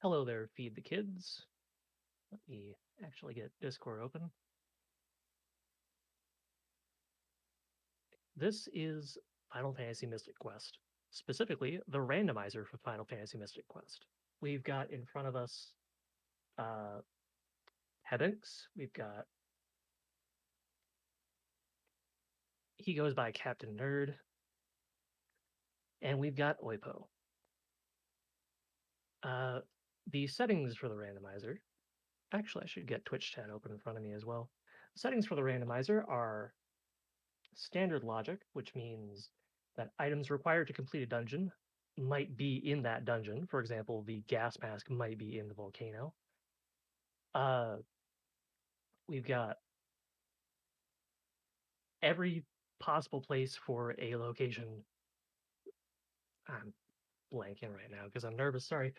Hello there, Feed the Kids. Let me actually get Discord open. This is Final Fantasy Mystic Quest, specifically the randomizer for Final Fantasy Mystic Quest. We've got in front of us Hedinks. We've got he goes by Captain Nerd, and we've got Oipo. The settings for the randomizer. Actually, I should get Twitch chat open in front of me as well. The settings for the randomizer are standard logic, which means that items required to complete a dungeon might be in that dungeon. For example, the gas mask might be in the volcano. We've got every possible place for a location. I'm blanking right now because I'm nervous. Sorry.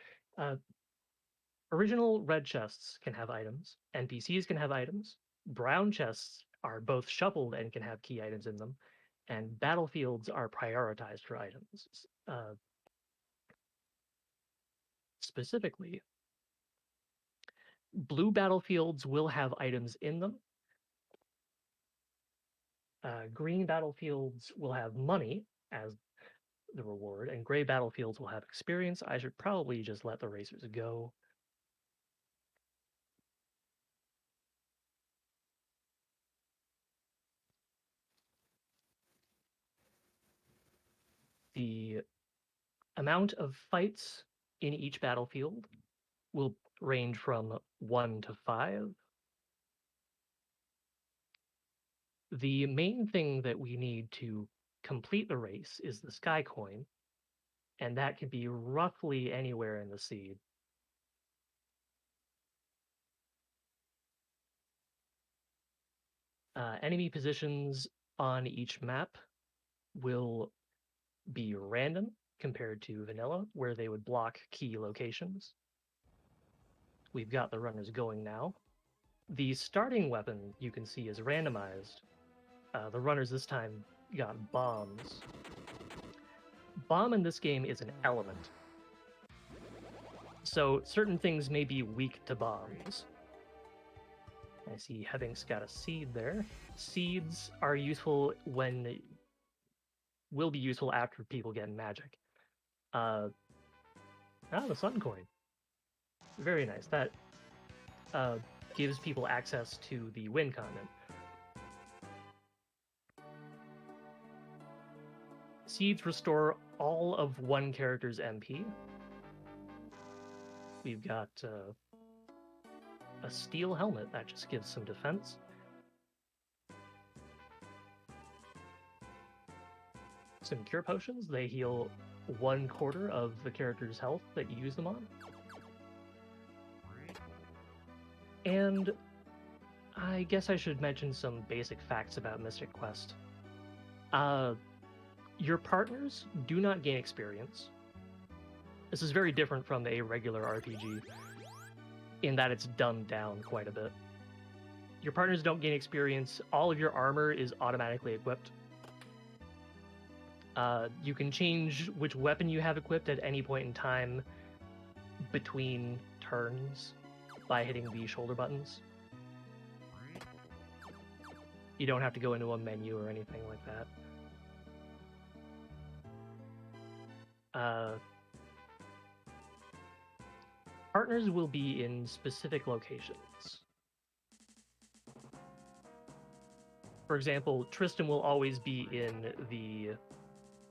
Original red chests can have items. NPCs can have items. Brown chests are both shuffled and can have key items in them. And battlefields are prioritized for items. Specifically, blue battlefields will have items in them. Green battlefields will have money as the reward, and gray battlefields will have experience. I should probably just let the racers go. The amount of fights in each battlefield will range from 1 to 5. The main thing that we need to complete the race is the sky coin, and that can be roughly anywhere in the seed. Enemy positions on each map will be random compared to vanilla, where they would block key locations. We've got the runners going now. The starting weapon you can see is randomized. The runners this time got bombs. Bomb in this game is an element. So certain things may be weak to bombs. I see Hebbing's got a seed there. Seeds are useful will be useful after people get magic. The sun coin. Very nice. That gives people access to the wind continent. Seeds restore all of one character's MP. We've got a steel helmet that just gives some defense. Some cure potions, they heal 1/4 of the character's health that you use them on. And I guess I should mention some basic facts about Mystic Quest. Your partners do not gain experience. This is very different from a regular RPG in that it's dumbed down quite a bit. Your partners don't gain experience. All of your armor is automatically equipped. You can change which weapon you have equipped at any point in time between turns by hitting the shoulder buttons. You don't have to go into a menu or anything like that. Partners will be in specific locations. For example, Tristan will always be in the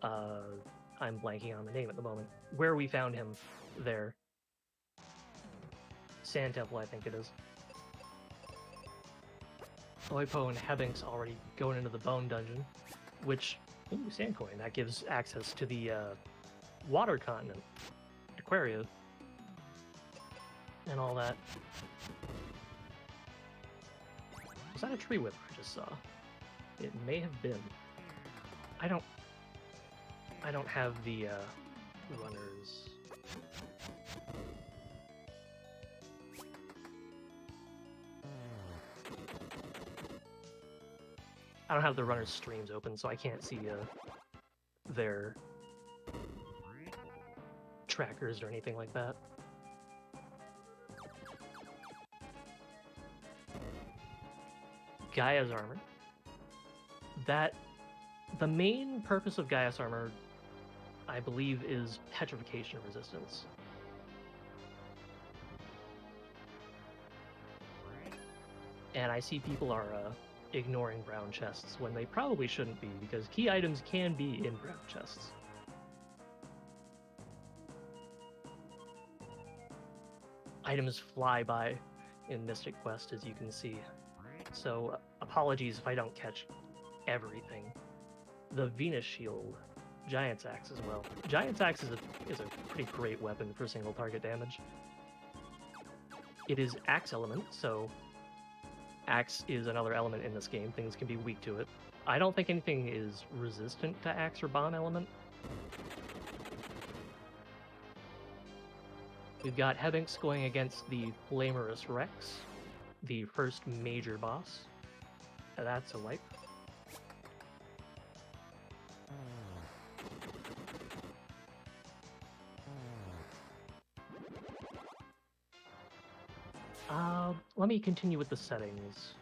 I'm blanking on the name at the moment. Where we found him there. Sand Temple, I think it is. Oipo and Hebbing's already going into the Bone Dungeon, which, ooh, sand coin, that gives access to the water continent, Aquaria, and all that. Was that a tree whip I just saw? It may have been. I don't have the runners. I don't have the runners streams open, so I can't see their trackers or anything like that. Gaia's armor. That the main purpose of Gaia's armor, I believe, is petrification resistance. And I see people are ignoring brown chests when they probably shouldn't be, because key items can be in brown chests. Items fly by in Mystic Quest, as you can see. So apologies if I don't catch everything. The Venus Shield, Giant's Axe as well. Giant's Axe is a pretty great weapon for single target damage. It is Axe element, so Axe is another element in this game. Things can be weak to it. I don't think anything is resistant to Axe or Bomb element. We've got Hebinx going against the Flamerous Rex, the first major boss. That's a wipe. Let me continue with the settings.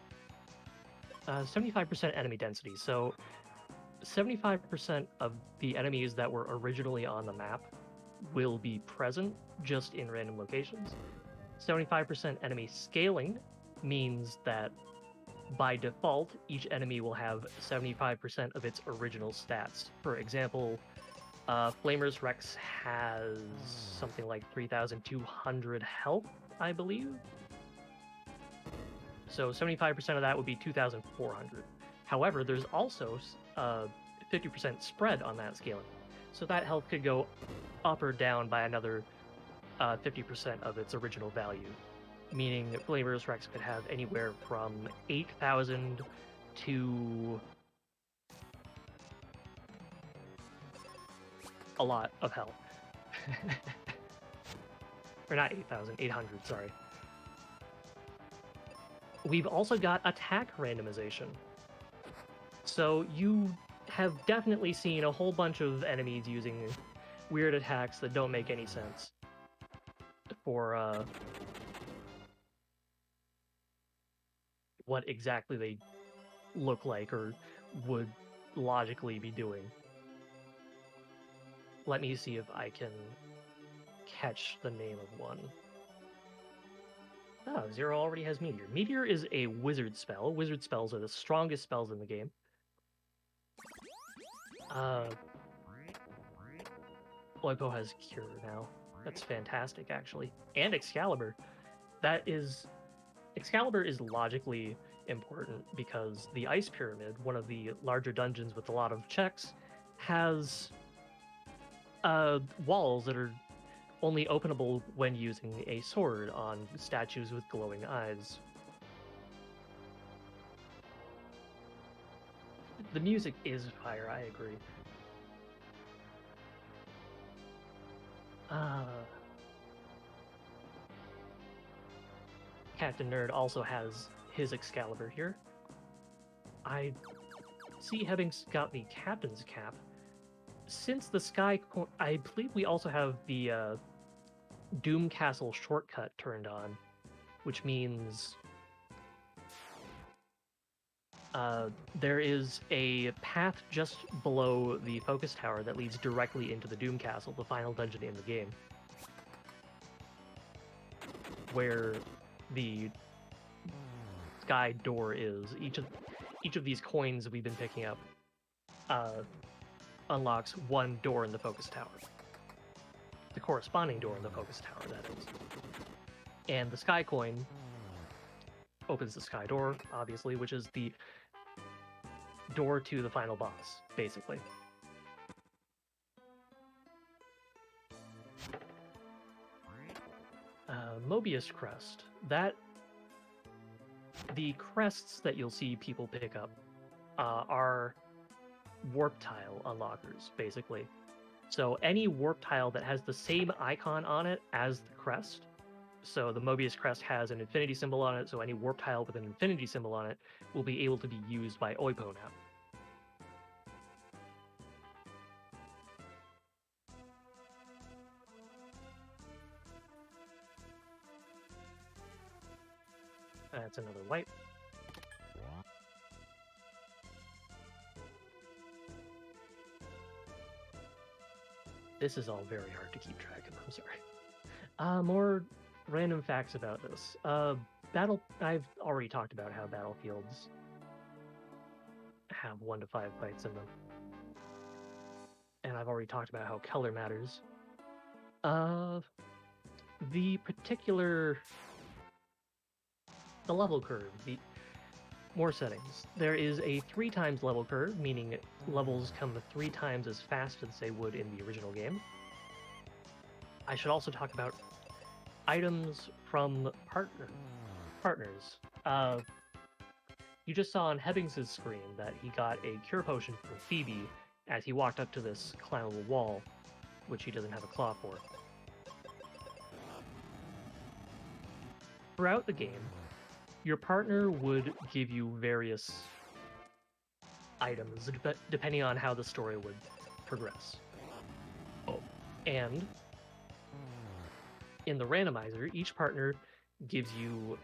75% enemy density. So 75% of the enemies that were originally on the map will be present, just in random locations. 75% enemy scaling means that by default, each enemy will have 75% of its original stats. For example, Flamer's Rex has something like 3,200 health, I believe. So 75% of that would be 2,400. However, there's also 50% spread on that scaling. So that health could go up or down by another 50% of its original value. Meaning that Flamer's Rex could have anywhere from 8,000 to a lot of health. Or not 8,000, 800, sorry. We've also got attack randomization. So you have definitely seen a whole bunch of enemies using weird attacks that don't make any sense for what exactly they look like or would logically be doing. Let me see if I can catch the name of one. Oh, Zero already has Meteor. Meteor is a wizard spell. Wizard spells are the strongest spells in the game. Oipo has Cure now. That's fantastic, actually. And Excalibur. Excalibur is logically important because the Ice Pyramid, one of the larger dungeons with a lot of checks, has walls that are only openable when using a sword on statues with glowing eyes. The music is fire, I agree. Captain Nerd also has his Excalibur here. I see Hebinx got the Captain's Cap. Since the Sky... I believe we also have the Doom Castle shortcut turned on, which means there is a path just below the Focus Tower that leads directly into the Doom Castle, the final dungeon in the game, where the Sky door is. Each of these coins we've been picking up unlocks one door in the Focus Tower. The corresponding door in the Focus Tower, that is. And the Sky Coin opens the Sky Door, obviously, which is the door to the final boss, basically. Mobius Crest. The crests that you'll see people pick up are warp tile unlockers, basically. So any warp tile that has the same icon on it as the crest, so the Mobius Crest has an infinity symbol on it, so any warp tile with an infinity symbol on it will be able to be used by Oipo now. That's another wipe. This is all very hard to keep track of, I'm sorry. More random facts about this. I've already talked about how battlefields have 1 to 5 fights in them. And I've already talked about how color matters. The level curve, more settings. There is a 3 times level curve, meaning levels come 3 times as fast as they would in the original game. I should also talk about items from partners. You just saw on Hebbings's screen that he got a cure potion from Phoebe as he walked up to this climbable wall, which he doesn't have a claw for. Throughout the game, your partner would give you various items depending on how the story would progress. And in the randomizer, each partner gives you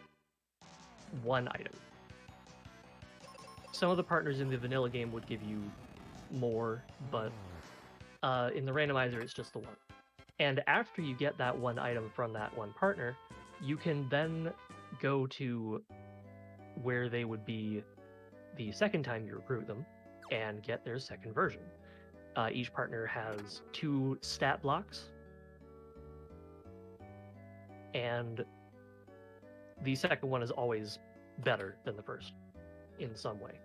1 item. Some of the partners in the vanilla game would give you more, but in the randomizer, it's just the 1. And after you get that 1 item from that 1 partner, you can then go to where they would be the second time you recruit them and get their second version. Each partner has 2 stat blocks, and the second one is always better than the first in some way.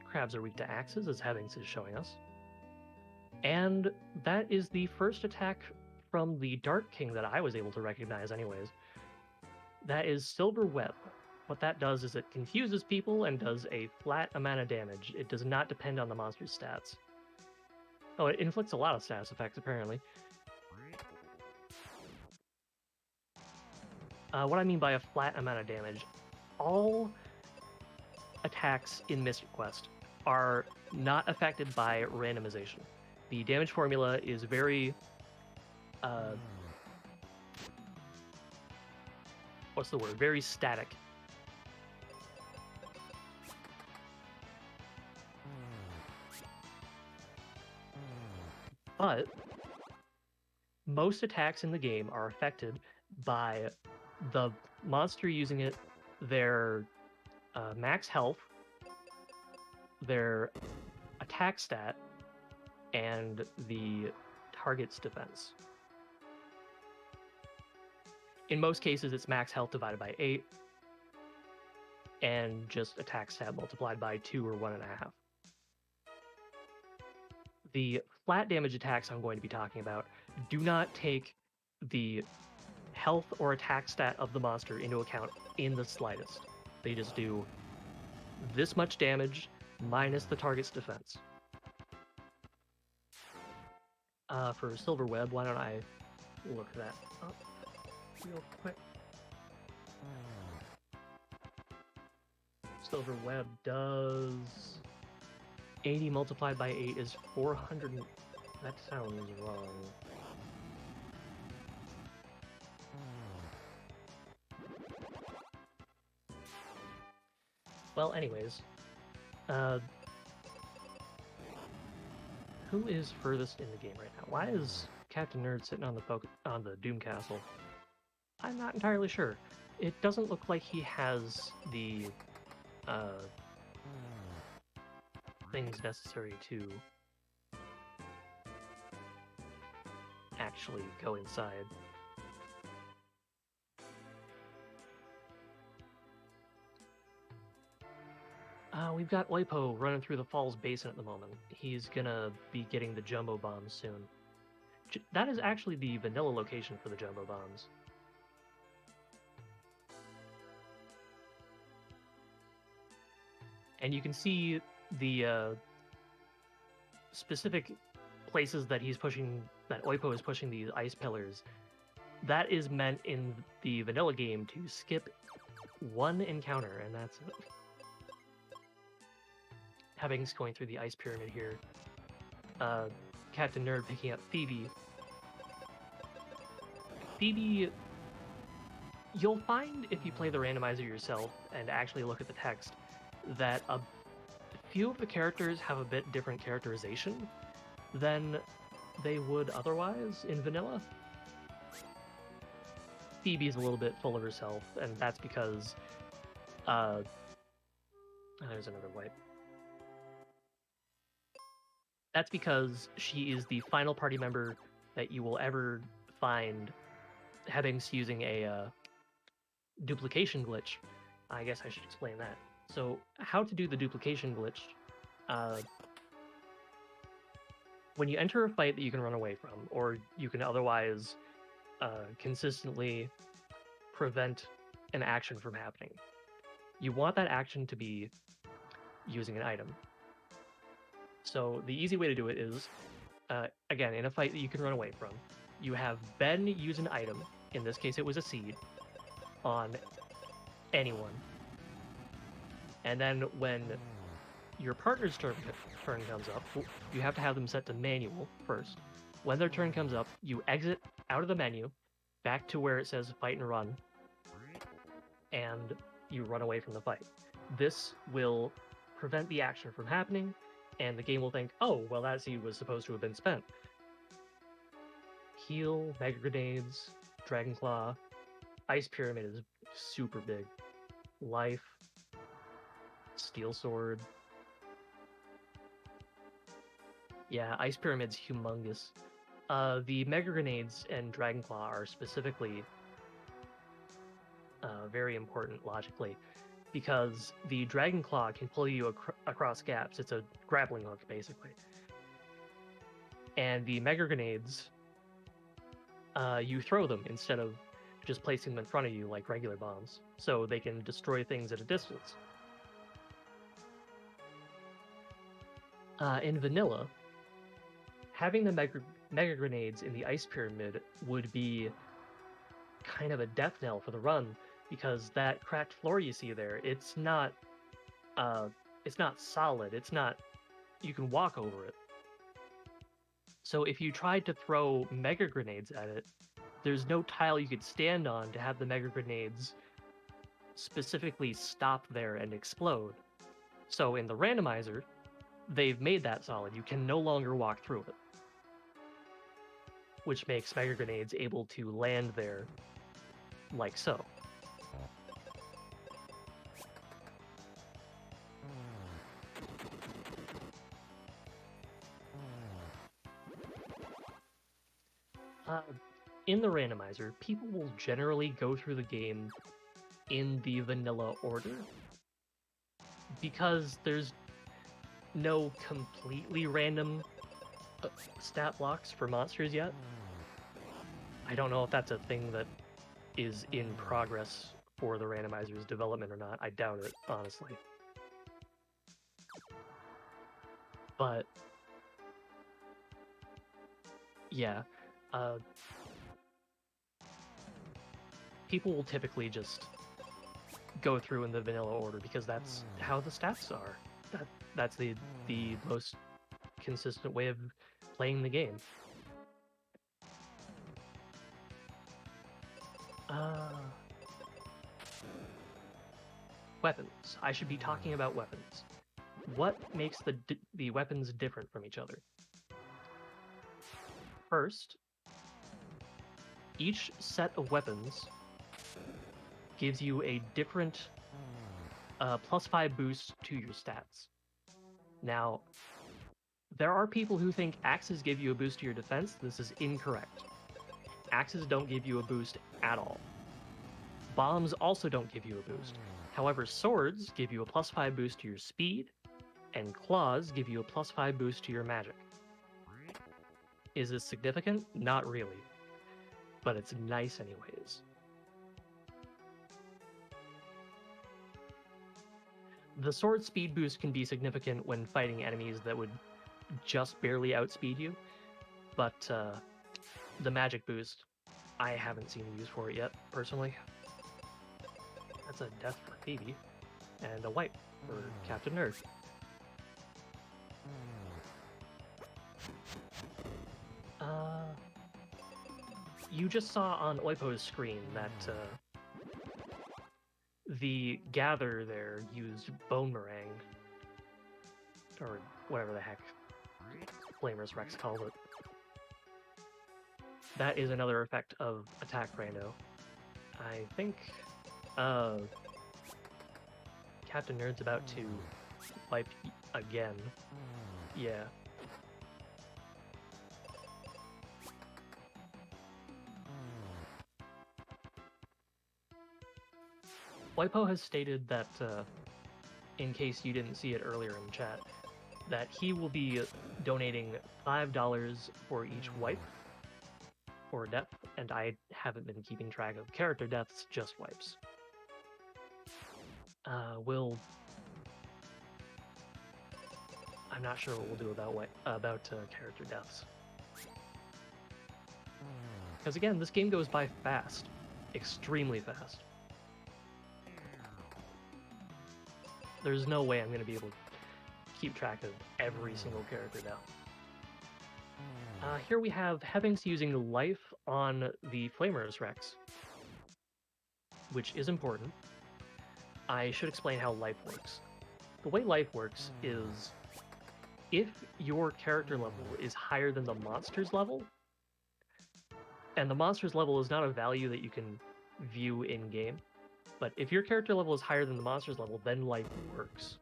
Crabs are weak to axes, as Hebbings is showing us. And that is the first attack from the Dark King that I was able to recognize anyways. That is Silver Web. What that does is it confuses people and does a flat amount of damage. It does not depend on the monster's stats. Oh, it inflicts a lot of status effects, apparently. What I mean by a flat amount of damage, all attacks in Mystic Quest are not affected by randomization. The damage formula is very what's the word? Very static. But most attacks in the game are affected by the monster using it, their max health, their attack stat, and the target's defense. In most cases, it's max health divided by 8, and just attack stat multiplied by 2 or 1.5. The flat damage attacks I'm going to be talking about do not take the health or attack stat of the monster into account in the slightest. They just do this much damage minus the target's defense. For Silver Web, why don't I look that up real quick? Silver Web does 80 multiplied by 8 is 400. That sounds wrong. Well, anyways, who is furthest in the game right now? Why is Captain Nerd sitting on the Doom Castle? I'm not entirely sure. It doesn't look like he has the things necessary to actually go inside. We've got Oipo running through the Falls Basin at the moment. He's gonna be getting the Jumbo Bombs soon. That is actually the vanilla location for the Jumbo Bombs. And you can see the specific places that that Oipo is pushing these ice pillars. That is meant in the vanilla game to skip 1 encounter, and that's it. Hebbings going through the ice pyramid here. Captain Nerd picking up Phoebe. Phoebe You'll find if you play the randomizer yourself and actually look at the text that a few of the characters have a bit different characterization than they would otherwise in vanilla. Phoebe's a little bit full of herself, and that's because there's another wipe. That's because she is the final party member that you will ever find Hebbings using a duplication glitch. I guess I should explain that. So, how to do the duplication glitch. When you enter a fight that you can run away from, or you can otherwise consistently prevent an action from happening, you want that action to be using an item. So the easy way to do it is, again, in a fight that you can run away from, you have Ben use an item, in this case it was a seed, on anyone. And then when your partner's turn comes up, you have to have them set to manual first. When their turn comes up, you exit out of the menu, back to where it says fight and run, and you run away from the fight. This will prevent the action from happening, and the game will think, oh, well, that seed was supposed to have been spent. Heal, Mega Grenades, Dragon Claw, Ice Pyramid is super big. Life, Steel Sword. Yeah, Ice Pyramid's humongous. The Mega Grenades and Dragon Claw are specifically very important logically, because the Dragon Claw can pull you across gaps. It's a grappling hook, basically. And the Mega Grenades, you throw them instead of just placing them in front of you like regular bombs, so they can destroy things at a distance. In vanilla, having the Mega Grenades in the Ice Pyramid would be kind of a death knell for the run, because that cracked floor you see there, it's not solid. It's not, you can walk over it. So if you tried to throw Mega Grenades at it, there's no tile you could stand on to have the Mega Grenades specifically stop there and explode. So in the randomizer, they've made that solid. You can no longer walk through it, which makes Mega Grenades able to land there like so. In the randomizer, people will generally go through the game in the vanilla order, because there's no completely random stat blocks for monsters yet. I don't know if that's a thing that is in progress for the randomizer's development or not. I doubt it, honestly. But yeah, people will typically just go through in the vanilla order because that's how the stats are. That's the most consistent way of playing the game. Weapons. I should be talking about weapons. What makes the weapons different from each other? First, each set of weapons gives you a different +5 boost to your stats. Now, there are people who think axes give you a boost to your defense. This is incorrect. Axes don't give you a boost at all. Bombs also don't give you a boost. However, swords give you a +5 boost to your speed, and claws give you a +5 boost to your magic. Is this significant? Not really. But it's nice anyways. The sword speed boost can be significant when fighting enemies that would just barely outspeed you, but the magic boost, I haven't seen a use for it yet, personally. That's a death for Phoebe, and a wipe for Captain Nerd. You just saw on Oipo's screen that The gather there used bone meringue, or whatever the heck Flamer's Rex called it. That is another effect of attack rando. I think Captain Nerd's about to wipe again. Yeah. Oipo has stated that, in case you didn't see it earlier in chat, that he will be donating $5 for each wipe or death, and I haven't been keeping track of character deaths, just wipes. I'm not sure what we'll do about character deaths. Because again, this game goes by fast. Extremely fast. There's no way I'm going to be able to keep track of every single character now. Here we have Heavings using life on the Flamer's Rex, which is important. I should explain how life works. The way life works is if your character level is higher than the monster's level, and the monster's level is not a value that you can view in-game, but if your character level is higher than the monster's level, then life works.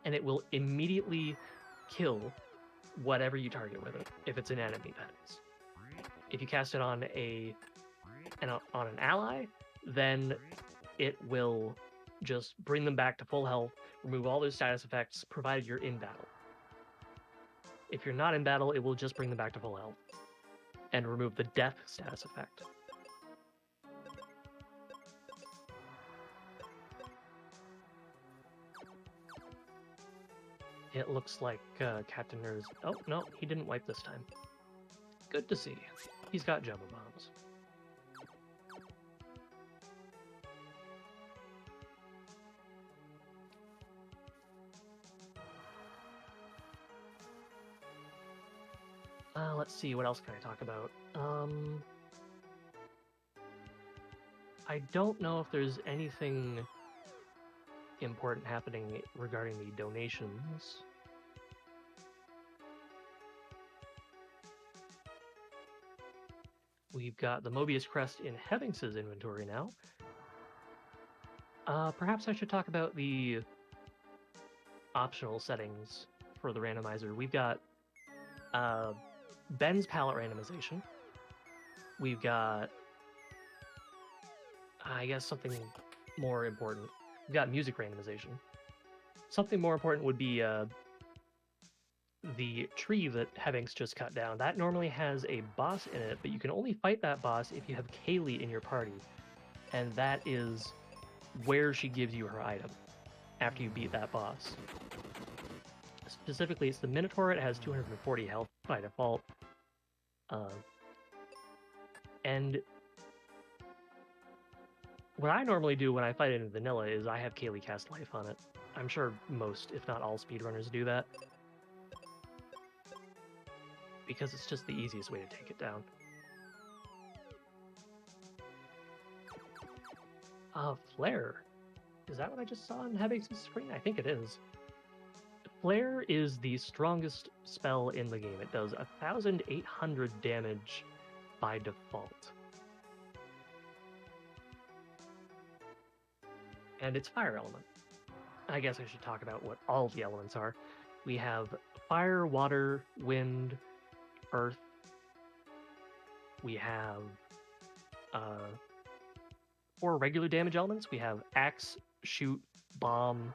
And it will immediately kill whatever you target with it, if it's an enemy, that is. If you cast it on an ally, then it will just bring them back to full health, remove all those status effects, provided you're in battle. If you're not in battle, it will just bring them back to full health and remove the death status effect. It looks like Captain Nerd's... Oh, no, he didn't wipe this time. Good to see. He's got jumbo bombs. Let's see, what else can I talk about? I don't know if there's anything important happening regarding the donations. We've got the Mobius Crest in Heavings' inventory now. Perhaps I should talk about the optional settings for the randomizer. We've got Ben's palette randomization. We've got, I guess, something more important. We've got music randomization. Something more important would be the tree that Heavings just cut down. That normally has a boss in it, but you can only fight that boss if you have Kaylee in your party. And that is where she gives you her item after you beat that boss. Specifically, it's the Minotaur. It has 240 health by default. And what I normally do when I fight it in vanilla is I have Kaylee cast life on it. I'm sure most, if not all, speedrunners do that. Because it's just the easiest way to take it down. Flare. Is that what I just saw on Heavings' screen? I think it is. Flare is the strongest spell in the game. It does 1,800 damage by default. And it's fire element. I guess I should talk about what all the elements are. We have fire, water, wind, earth. We have 4 regular damage elements. We have axe, shoot, bomb,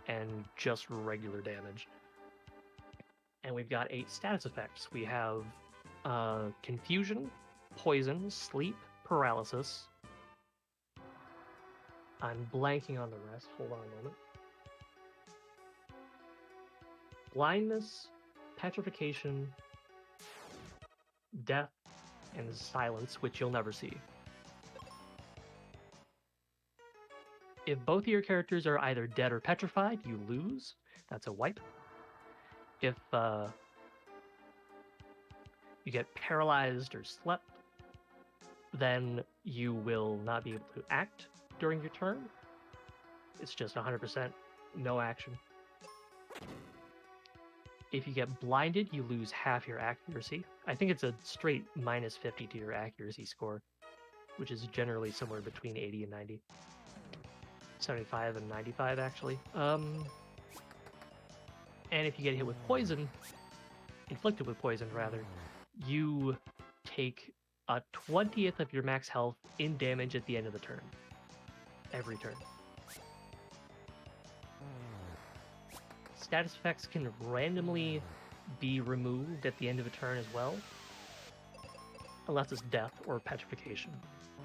and just regular damage. And we've got 8 status effects. We have confusion, poison, sleep, paralysis. I'm blanking on the rest. Hold on a moment. Blindness, petrification, death, and silence, which you'll never see. If both of your characters are either dead or petrified, you lose. That's a wipe. If you get paralyzed or slept, then you will not be able to act during your turn. It's just 100% no action. If you get blinded, you lose half your accuracy. I think it's a straight minus 50 to your accuracy score, which is generally somewhere between 80 and 90. 75 and 95, actually. And if you get hit with poison, inflicted with poison, rather, you take a 20th of your max health in damage at the end of the turn. Every turn. Status effects can randomly be removed at the end of a turn as well, unless it's death or petrification,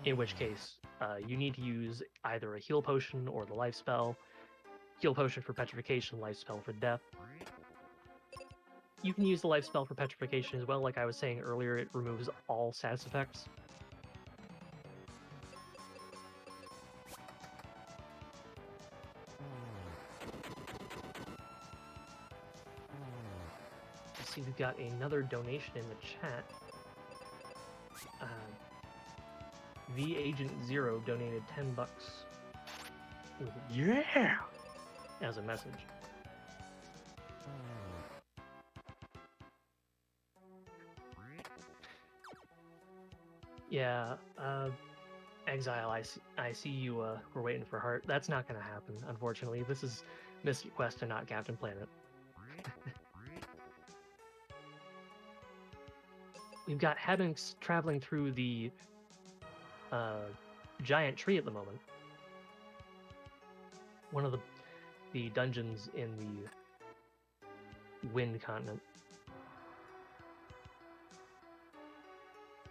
in which case you need to use either a heal potion or the life spell. Heal potion for petrification, life spell for death. You can use the life spell for petrification as well. Like I was saying earlier, it removes all status effects. I see we've got another donation in the chat. The Agent Zero donated $10 with "yeah" as a message. Yeah, Exile, I see you were waiting for Heart. That's not going to happen, unfortunately. This is Mystic Quest and not Captain Planet. We've got Hebbinks traveling through the giant tree at the moment. One of the dungeons in the Wind Continent.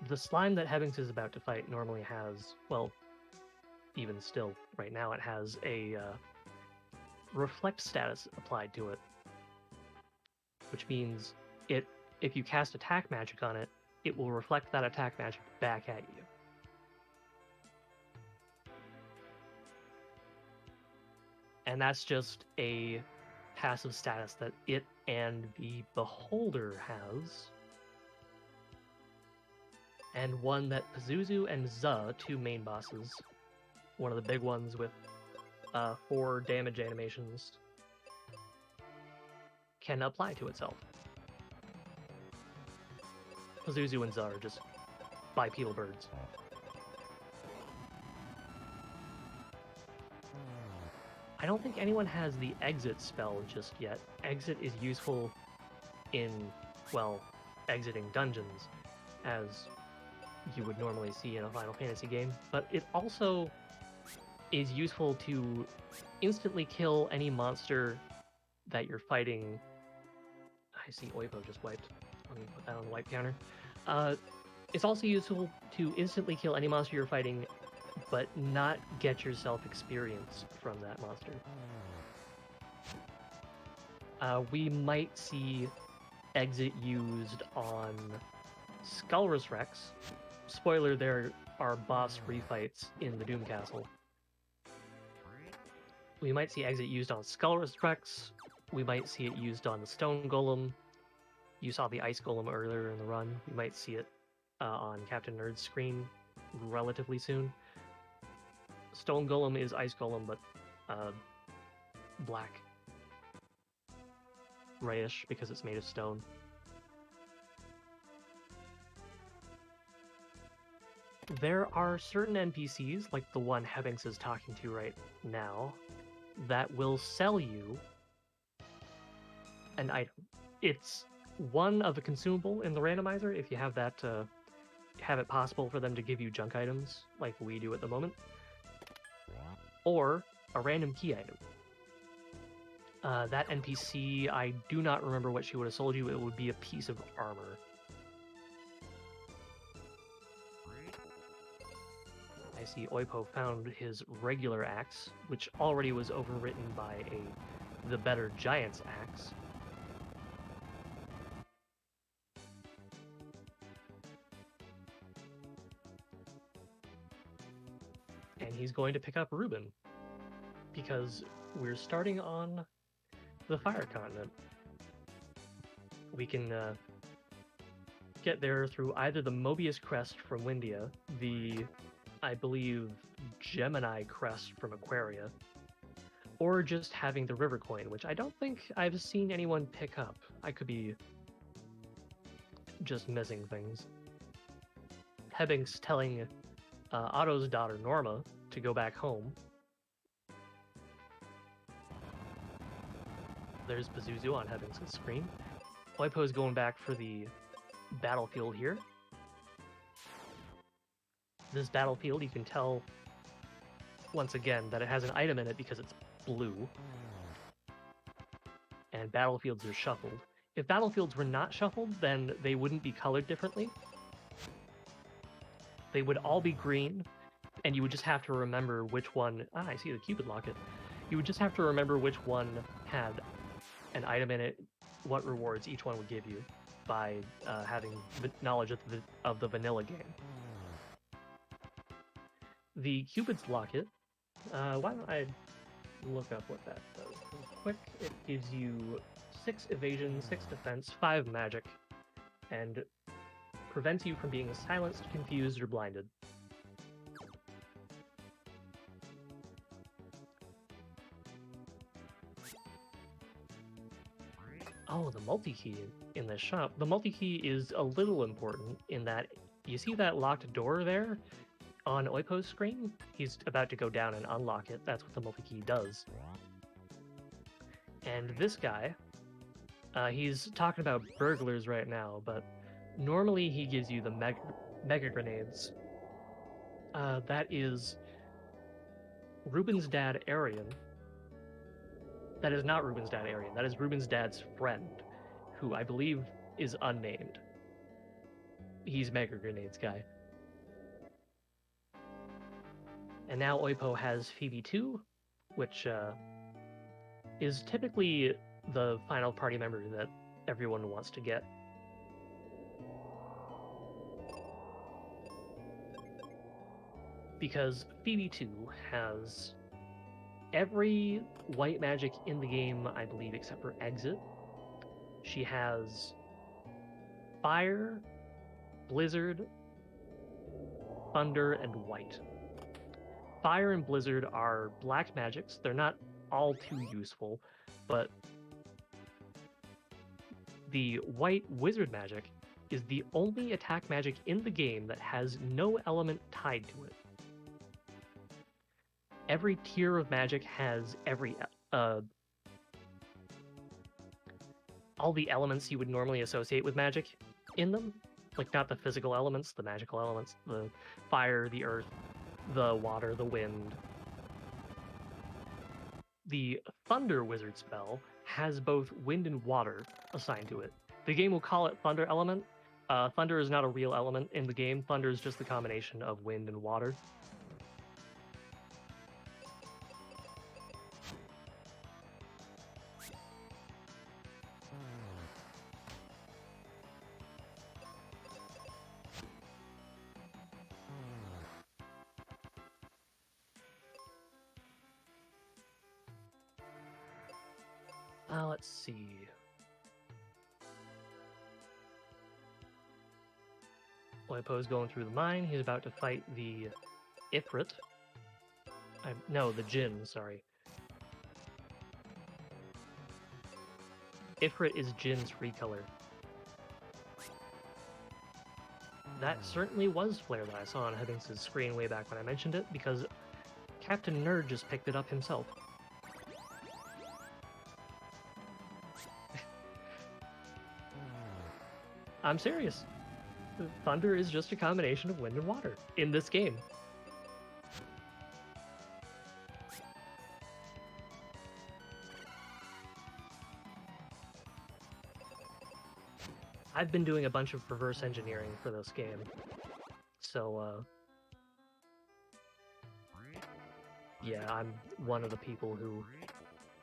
The slime that Hebbinks is about to fight normally has, well, even still, right now, it has a reflect status applied to it, which means if you cast attack magic on it, it will reflect that attack magic back at you. And that's just a passive status that it and the Beholder has, and one that Pazuzu and Za, two main bosses, one of the big ones with 4 damage animations, can apply to itself. Pazuzu and Za are just bipedal birds. I don't think anyone has the exit spell just yet. Exit is useful in, well, exiting dungeons, as you would normally see in a Final Fantasy game, but it also is useful to instantly kill any monster that you're fighting. I see Oipo just wiped. Let me put that on the wipe counter. It's also useful to instantly kill any monster you're fighting, but not get yourself experience from that monster. We might see exit used on Skullrus Rex. Spoiler, there are boss refights in the Doom Castle. We might see exit used on Skullrus Rex. We might see it used on the Stone Golem. You saw the Ice Golem earlier in the run. We might see it on Captain Nerd's screen relatively soon. Stone Golem is Ice Golem, but black. Grayish, because it's made of stone. There are certain NPCs, like the one Hebbinks is talking to right now, that will sell you an item. It's one of a consumable in the randomizer, if you have that, have it possible for them to give you junk items, like we do at the moment, or a random key item. That NPC, I do not remember what she would have sold you. It would be a piece of armor. I see Oipo found his regular axe, which already was overwritten by the better Giant's axe. And he's going to pick up Reuben, because we're starting on the Fire Continent. We can get there through either the Mobius Crest from Windia, the, I believe, Gemini Crest from Aquaria, or just having the river coin, which I don't think I've seen anyone pick up. I could be just missing things. Hebbing's telling Otto's daughter Norma to go back home. There's Pazuzu on Hebbing's screen. Oipo's going back for the battlefield here. This battlefield, you can tell once again that it has an item in it because it's blue. And battlefields are shuffled. If battlefields were not shuffled, then they wouldn't be colored differently. They would all be green, and you would just have to remember which one... Ah, I see the Cupid locket. You would just have to remember which one had an item in it, what rewards each one would give you by having knowledge of the vanilla game. The Cupid's locket, why don't I look up what that does real quick. It gives you 6 evasion, 6 defense, 5 magic, and prevents you from being silenced, confused, or blinded. Oh, the multi-key in this shop. The multi-key is a little important in that you see that locked door there on Oipo's screen? He's about to go down and unlock it. That's what the multi-key does. And this guy, he's talking about burglars right now, but normally he gives you the mega grenades. That is Ruben's dad, Arian. That is not Ruben's dad, Arian. That is Ruben's dad's friend, who I believe is unnamed. He's mega grenades guy. And now Oipo has Phoebe 2, which is typically the final party member that everyone wants to get. Because Phoebe 2 has every white magic in the game, I believe, except for Exit. She has Fire, Blizzard, Thunder, and White. Fire and Blizzard are black magics. They're not all too useful, but the White Wizard magic is the only attack magic in the game that has no element tied to it. Every tier of magic has all the elements you would normally associate with magic in them. Like, not the physical elements, the magical elements, the fire, the earth, the water, the wind. The Thunder Wizard spell has both wind and water assigned to it. The game will call it Thunder Element. Thunder is not a real element in the game. Thunder is just the combination of wind and water. Let's see. Oipo's going through the mine. He's about to fight the Ifrit. No, the Jinn, sorry. Ifrit is Jinn's recolor. That certainly was Flare that I saw on Hebbing's screen way back when I mentioned it, because Captain Nerd just picked it up himself. I'm serious. Thunder is just a combination of wind and water in this game. I've been doing a bunch of reverse engineering for this game, so yeah, I'm one of the people who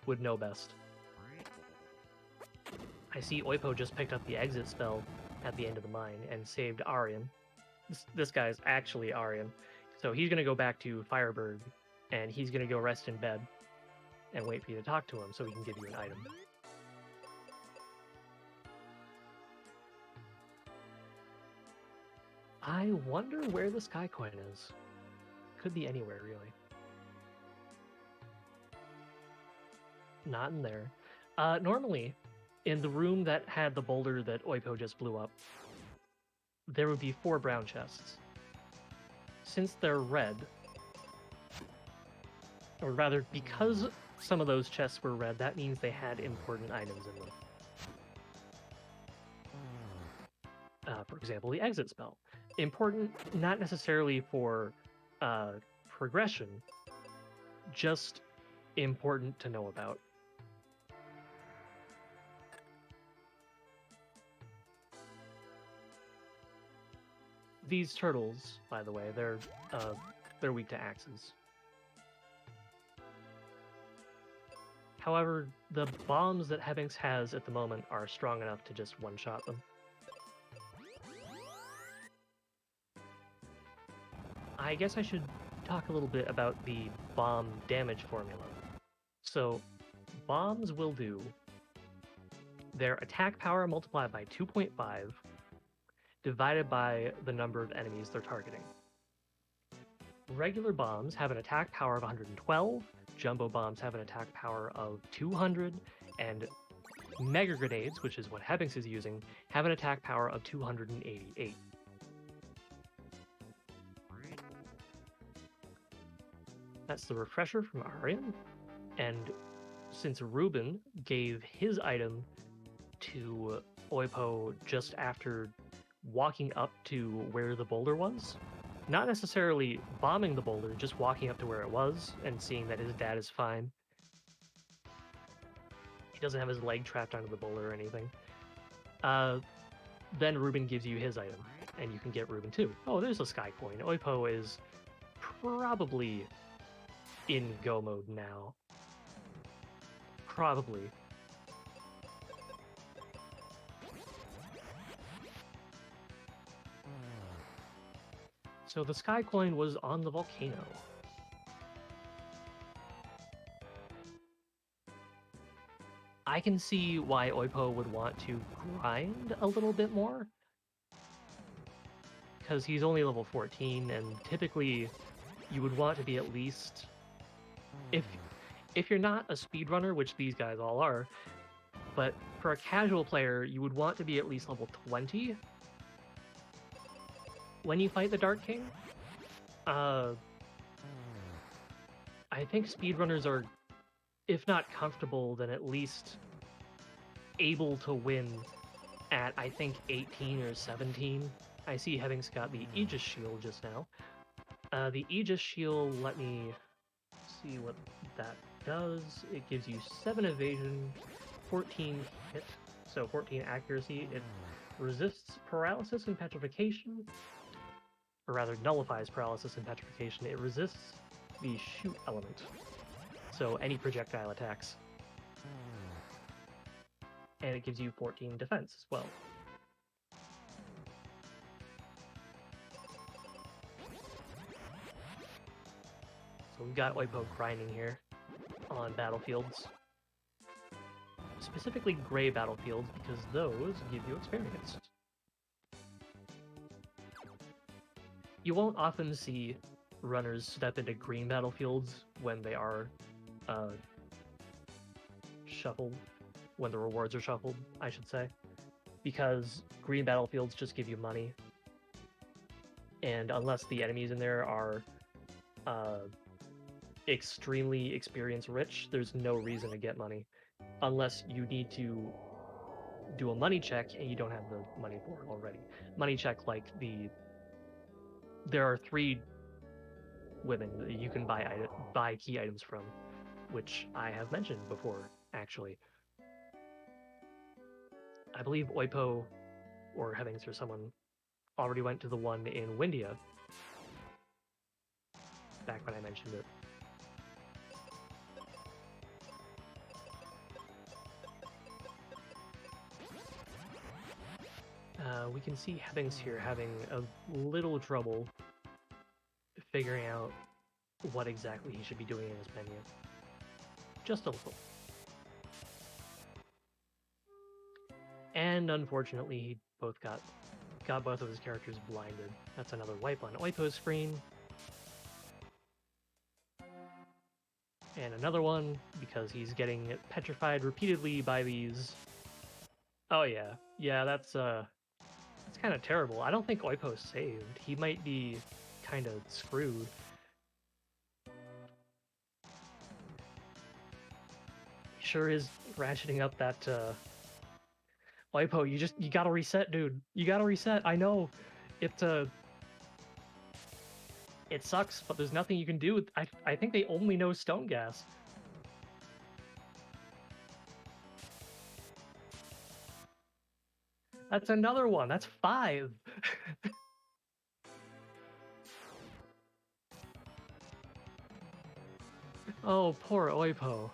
would know best. I see Oipo just picked up the exit spell at the end of the mine and saved Arian. This guy's actually Arian. So he's going to go back to Fireberg, and he's going to go rest in bed and wait for you to talk to him so he can give you an item. I wonder where the Sky Coin is. Could be anywhere, really. not in there. Normally, in the room that had the boulder that Oipo just blew up, there would be 4 brown chests. Since they're red, or rather, because some of those chests were red, that means they had important items in them. For example, the exit spell. Important, not necessarily for progression, just important to know about. These turtles, by the way, they're weak to axes. However, the bombs that Hebbings has at the moment are strong enough to just one-shot them. I guess I should talk a little bit about the bomb damage formula. So, bombs will do their attack power multiplied by 2.5 divided by the number of enemies they're targeting. Regular bombs have an attack power of 112, jumbo bombs have an attack power of 200, and mega grenades, which is what Hebbings is using, have an attack power of 288. That's the refresher from Arian, and since Ruben gave his item to Oipo just after walking up to where the boulder was, not necessarily bombing the boulder, just walking up to where it was and seeing that his dad is fine. He doesn't have his leg trapped onto the boulder or anything. Then Ruben gives you his item, and you can get Ruben too. Oh, there's a sky coin. Oipo is probably in go mode now. Probably. So the sky coin was on the volcano. I can see why Oipo would want to grind a little bit more, because he's only level 14, and typically you would want to be at least, if you're not a speedrunner, which these guys all are, but for a casual player, you would want to be at least level 20 when you fight the Dark King. I think speedrunners are, if not comfortable, then at least able to win at, I think, 18 or 17. I see Hebbings got the Aegis Shield just now. The Aegis Shield, let me see what that does. It gives you 7 evasion, 14 hit, so 14 accuracy. It resists paralysis and petrification, or rather nullifies paralysis and petrification. It resists the shoot element, so any projectile attacks. And it gives you 14 defense as well. So we've got Oipo grinding here on battlefields. Specifically gray battlefields, because those give you experience. You won't often see runners step into green battlefields when they are shuffled, when the rewards are shuffled, I should say, because green battlefields just give you money, and unless the enemies in there are extremely experience rich, there's no reason to get money, unless you need to do a money check and you don't have the money for it already. Money check, like there are 3 women that you can buy key items from, which I have mentioned before, actually. I believe Oipo or Hebbings or someone already went to the one in Windia back when I mentioned it. We can see Hebbings here having a little trouble figuring out what exactly he should be doing in his menu. Just a little. And unfortunately, he got both of his characters blinded. That's another wipe on Oipo's screen. And another one, because he's getting petrified repeatedly by these... Oh yeah. Yeah, that's kind of terrible. I don't think Oipo's saved. He might be kind of screwed. He sure is ratcheting up that Oipo, you gotta reset, dude. You gotta reset. I know. It sucks, but there's nothing you can do. I think they only know stone gas. That's another one. That's 5. Oh, poor Oipo.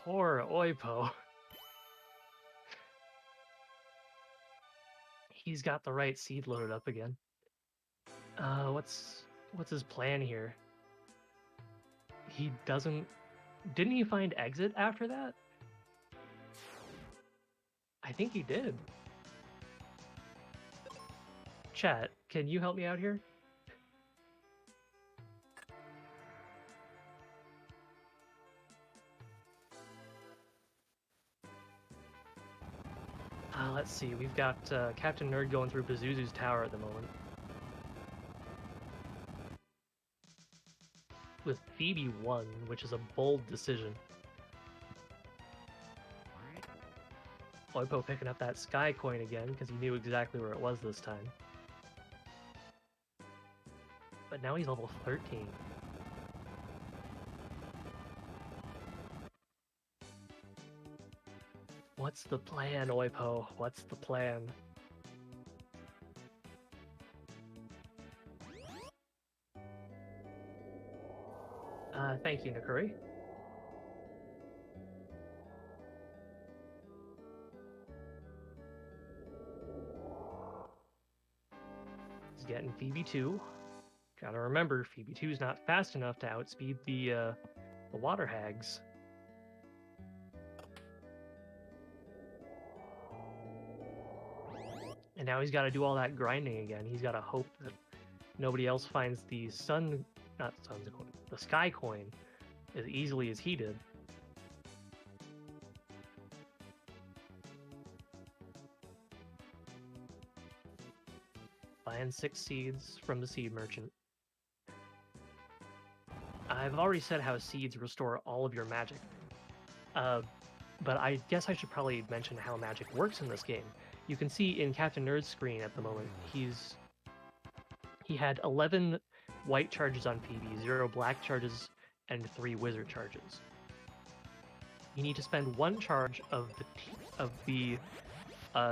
Poor Oipo. He's got the right seed loaded up again. What's his plan here? He doesn't... Didn't he find exit after that? I think he did. Chat, can you help me out here? Let's see, we've got Captain Nerd going through Pazuzu's tower at the moment. With Phoebe 1, which is a bold decision. Oipo picking up that sky coin again, because he knew exactly where it was this time. But now he's level 13. What's the plan, Oipo? What's the plan? Thank you, Nakuri. He's getting Phoebe 2. Gotta remember, Phoebe 2 is not fast enough to outspeed the water hags. And now he's got to do all that grinding again. He's got to hope that nobody else finds the the sky coin as easily as he did. Buying 6 seeds from the seed merchant. I've already said how seeds restore all of your magic. But I guess I should probably mention how magic works in this game. You can see in Captain Nerd's screen at the moment, he had 11 white charges on Phoebe, 0 black charges, and 3 wizard charges. You need to spend 1 charge of the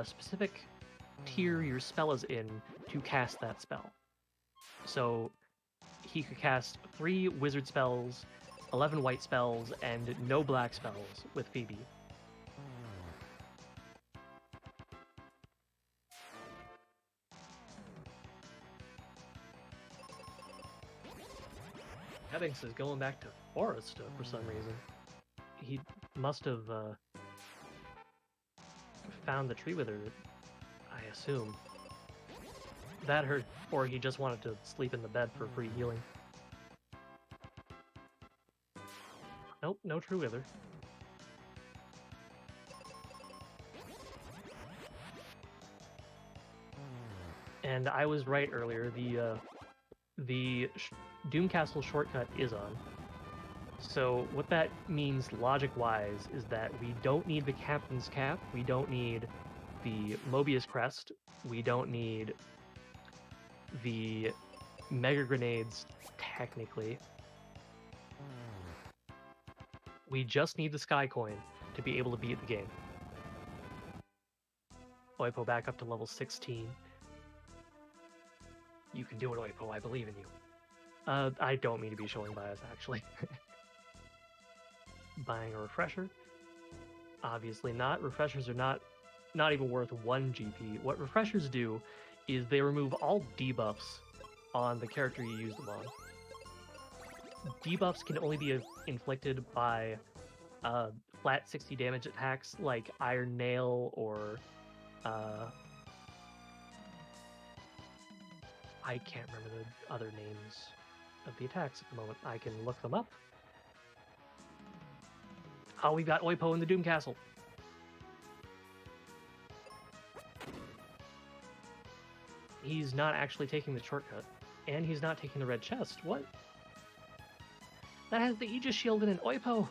specific tier your spell is in to cast that spell. So he could cast 3 wizard spells, 11 white spells, and no black spells with Phoebe. Hebbings is going back to Forest for some reason. He must have found the tree wither, I assume. That hurt, or he just wanted to sleep in the bed for free healing. Nope, no true wither. And I was right earlier. The Doomcastle shortcut is on. So what that means logic-wise is that we don't need the Captain's Cap, we don't need the Mobius Crest, we don't need the Mega Grenades, technically. We just need the Sky Coin to be able to beat the game. Oipo back up to level 16. You can do it, Oipo, I believe in you. I don't mean to be showing bias, actually. Buying a refresher? Obviously not. Refreshers are not even worth 1 GP. What refreshers do is they remove all debuffs on the character you use them on. Debuffs can only be inflicted by flat 60 damage attacks like Iron Nail or I can't remember the other names of the attacks at the moment. I can look them up. Oh, we've got Oipo in the Doom Castle. He's not actually taking the shortcut, and he's not taking the red chest. What? That has the Aegis shield in it, Oipo!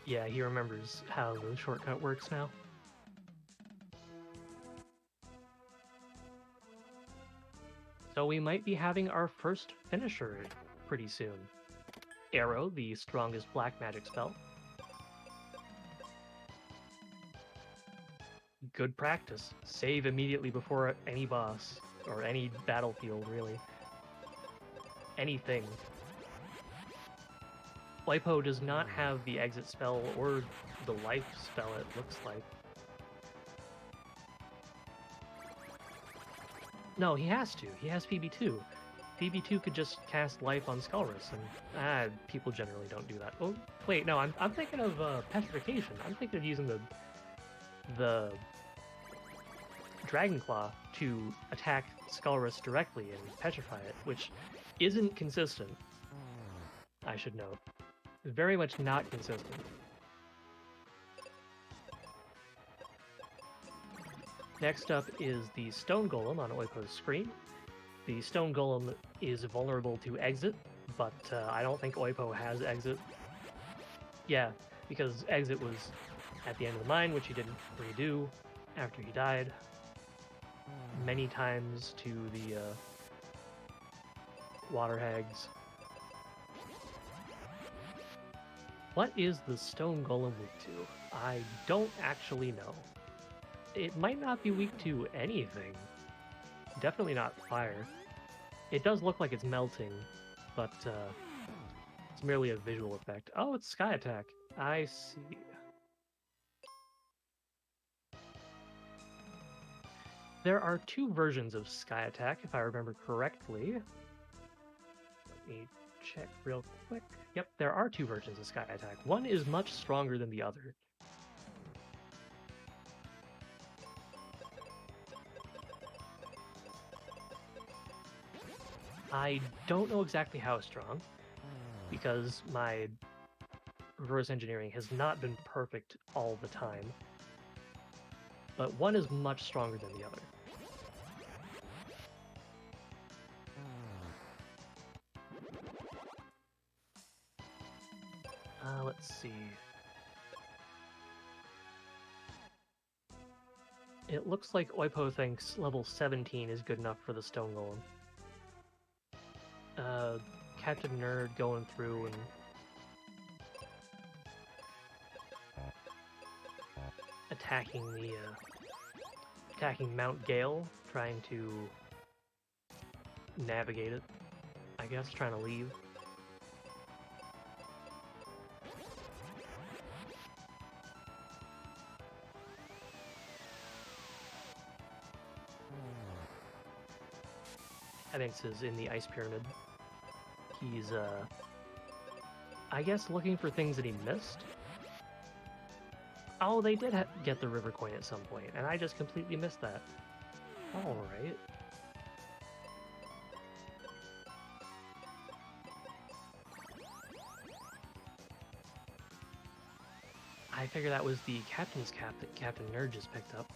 Yeah, he remembers how the shortcut works now. So we might be having our first finisher pretty soon. Arrow, the strongest black magic spell. Good practice. Save immediately before any boss, or any battlefield, really. Anything. Oipo does not have the exit spell or the life spell, it looks like. No, he has to. He has PB2. PB2 could just cast life on Skullrus, and people generally don't do that. Oh, wait, no, I'm thinking of petrification. I'm thinking of using the Dragon Claw to attack Skullrus directly and petrify it, which isn't consistent, I should note. Very much not consistent. Next up is the Stone Golem on Oipo's screen. The Stone Golem is vulnerable to exit, but I don't think Oipo has exit. Yeah, because exit was at the end of the mine, which he didn't redo after he died. Many times to the water hags. What is the Stone Golem weak to? I don't actually know. It might not be weak to anything. Definitely not fire. It does look like it's melting, but it's merely a visual effect. Oh, it's Sky Attack. I see. There are two versions of Sky Attack, if I remember correctly. Let me check real quick. Yep, there are two versions of Sky Attack. One is much stronger than the other. I don't know exactly how strong, because my reverse engineering has not been perfect all the time. But one is much stronger than the other. Let's see. It looks like Oipo thinks level 17 is good enough for the Stone Golem. Captain Nerd going through and attacking Mount Gale, trying to navigate it, I guess, trying to leave. I think this is in the Ice Pyramid. He's, I guess looking for things that he missed. Oh, they did get the river coin at some point, and I just completely missed that. Alright. I figure that was the captain's cap that Captain Nerd just picked up.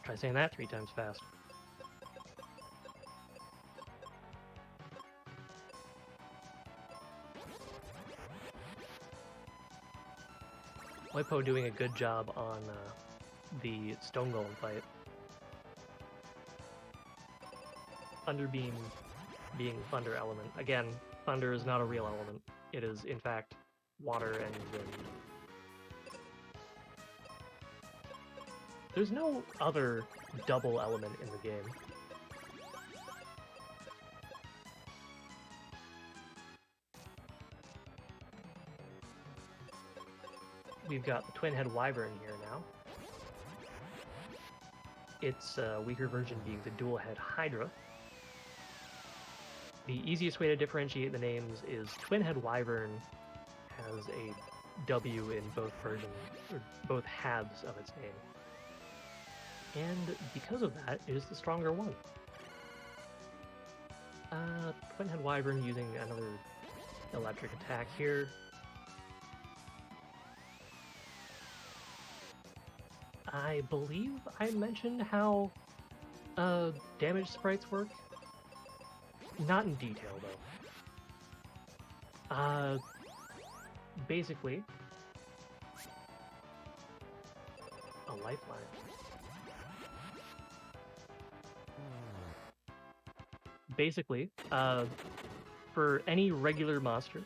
Try saying that 3 times fast. Oipo doing a good job on the Stone Golem fight. Thunder Beam being Thunder element. Again, Thunder is not a real element. It is, in fact, water and wind. There's no other double element in the game. We've got the Twin-Head Wyvern here now. Its weaker version being the Dual-Head Hydra. The easiest way to differentiate the names is Twin-Head Wyvern has a W in both versions, or both halves of its name. And because of that, it is the stronger one. Twin-Head Wyvern using another electric attack here. I believe I mentioned how damage sprites work. Not in detail, though. Basically, a lifeline. Basically, for any regular monster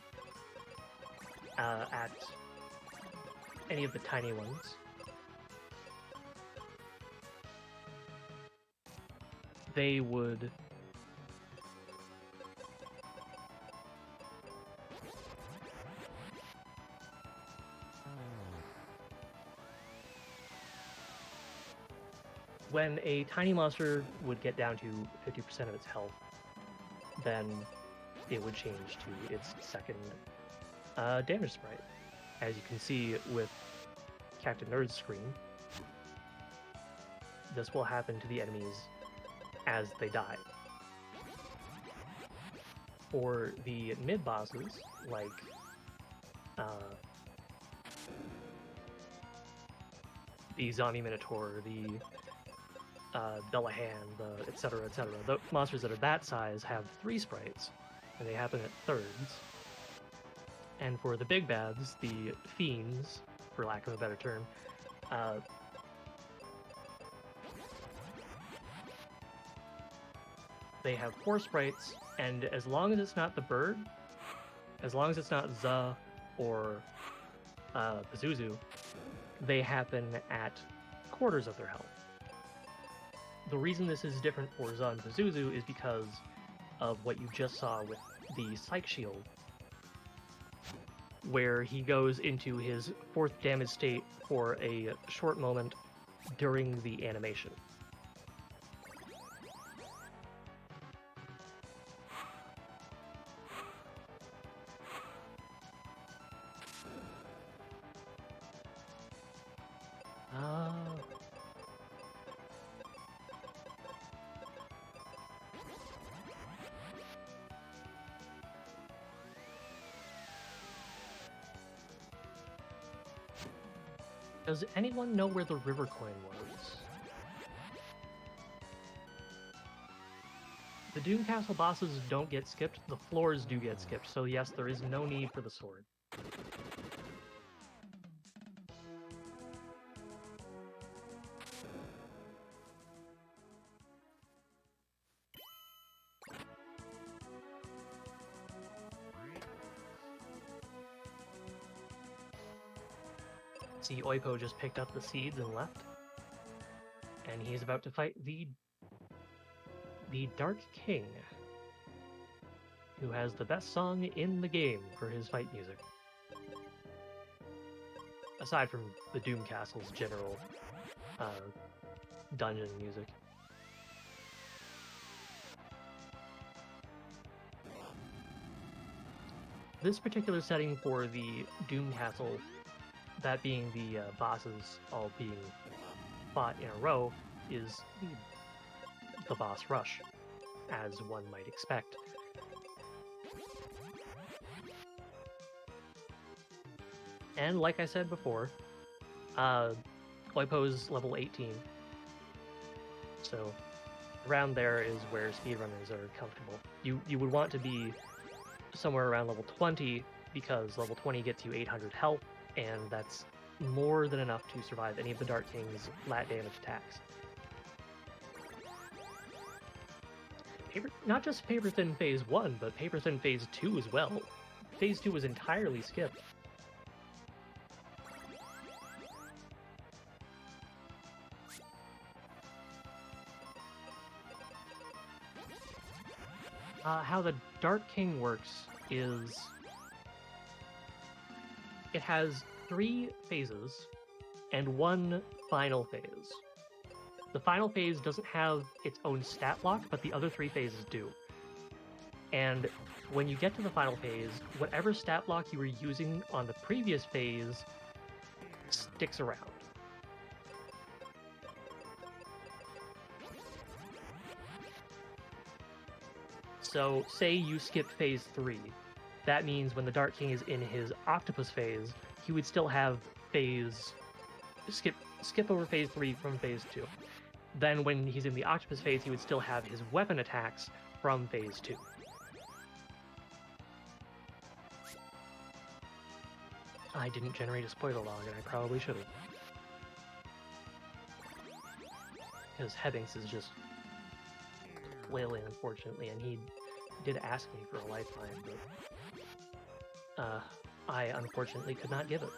at any of the tiny ones, they would when a tiny monster would get down to 50% of its health, then it would change to its second damage sprite. As you can see with captainnerd's screen, this will happen to the enemies as they die. For the mid-bosses, like the Zombie Minotaur, the Bellahan, the etc., the monsters that are that size have 3 sprites, and they happen at thirds. And for the big bads, the fiends, for lack of a better term, they have 4 sprites, and as long as it's not the bird, as long as it's not Za or Pazuzu, they happen at quarters of their health. The reason this is different for Za and Pazuzu is because of what you just saw with the Psych Shield, where he goes into his 4th damage state for a short moment during the animation. Does anyone know where the river coin was? The Doom Castle bosses don't get skipped, the floors do get skipped, so yes, there is no need for the sword. See, Oipo just picked up the seeds and left. And he's about to fight the Dark King, who has the best song in the game for his fight music. Aside from the Doom Castle's general dungeon music. This particular setting for the Doom Castle, that being the bosses all being fought in a row, is the boss rush, as one might expect. And like I said before, Oipo's level 18, so around there is where speedrunners are comfortable. You would want to be somewhere around level 20, because level 20 gets you 800 health, and that's more than enough to survive any of the Dark King's flat damage attacks. Not just Paper Thin Phase 1, but Paper Thin Phase 2 as well. Phase 2 was entirely skipped. How the Dark King works is it has 3 phases and 1 final phase. The final phase doesn't have its own stat block, but the other 3 phases do. And when you get to the final phase, whatever stat block you were using on the previous phase sticks around. So say you skip phase 3. That means when the Dark King is in his octopus phase, he would still have skip over phase 3 from phase 2. Then when he's in the octopus phase, he would still have his weapon attacks from phase 2. I didn't generate a spoiler log, and I probably should have. Because Hebbings is just flailing, unfortunately, and he did ask me for a lifeline, but I unfortunately could not give it.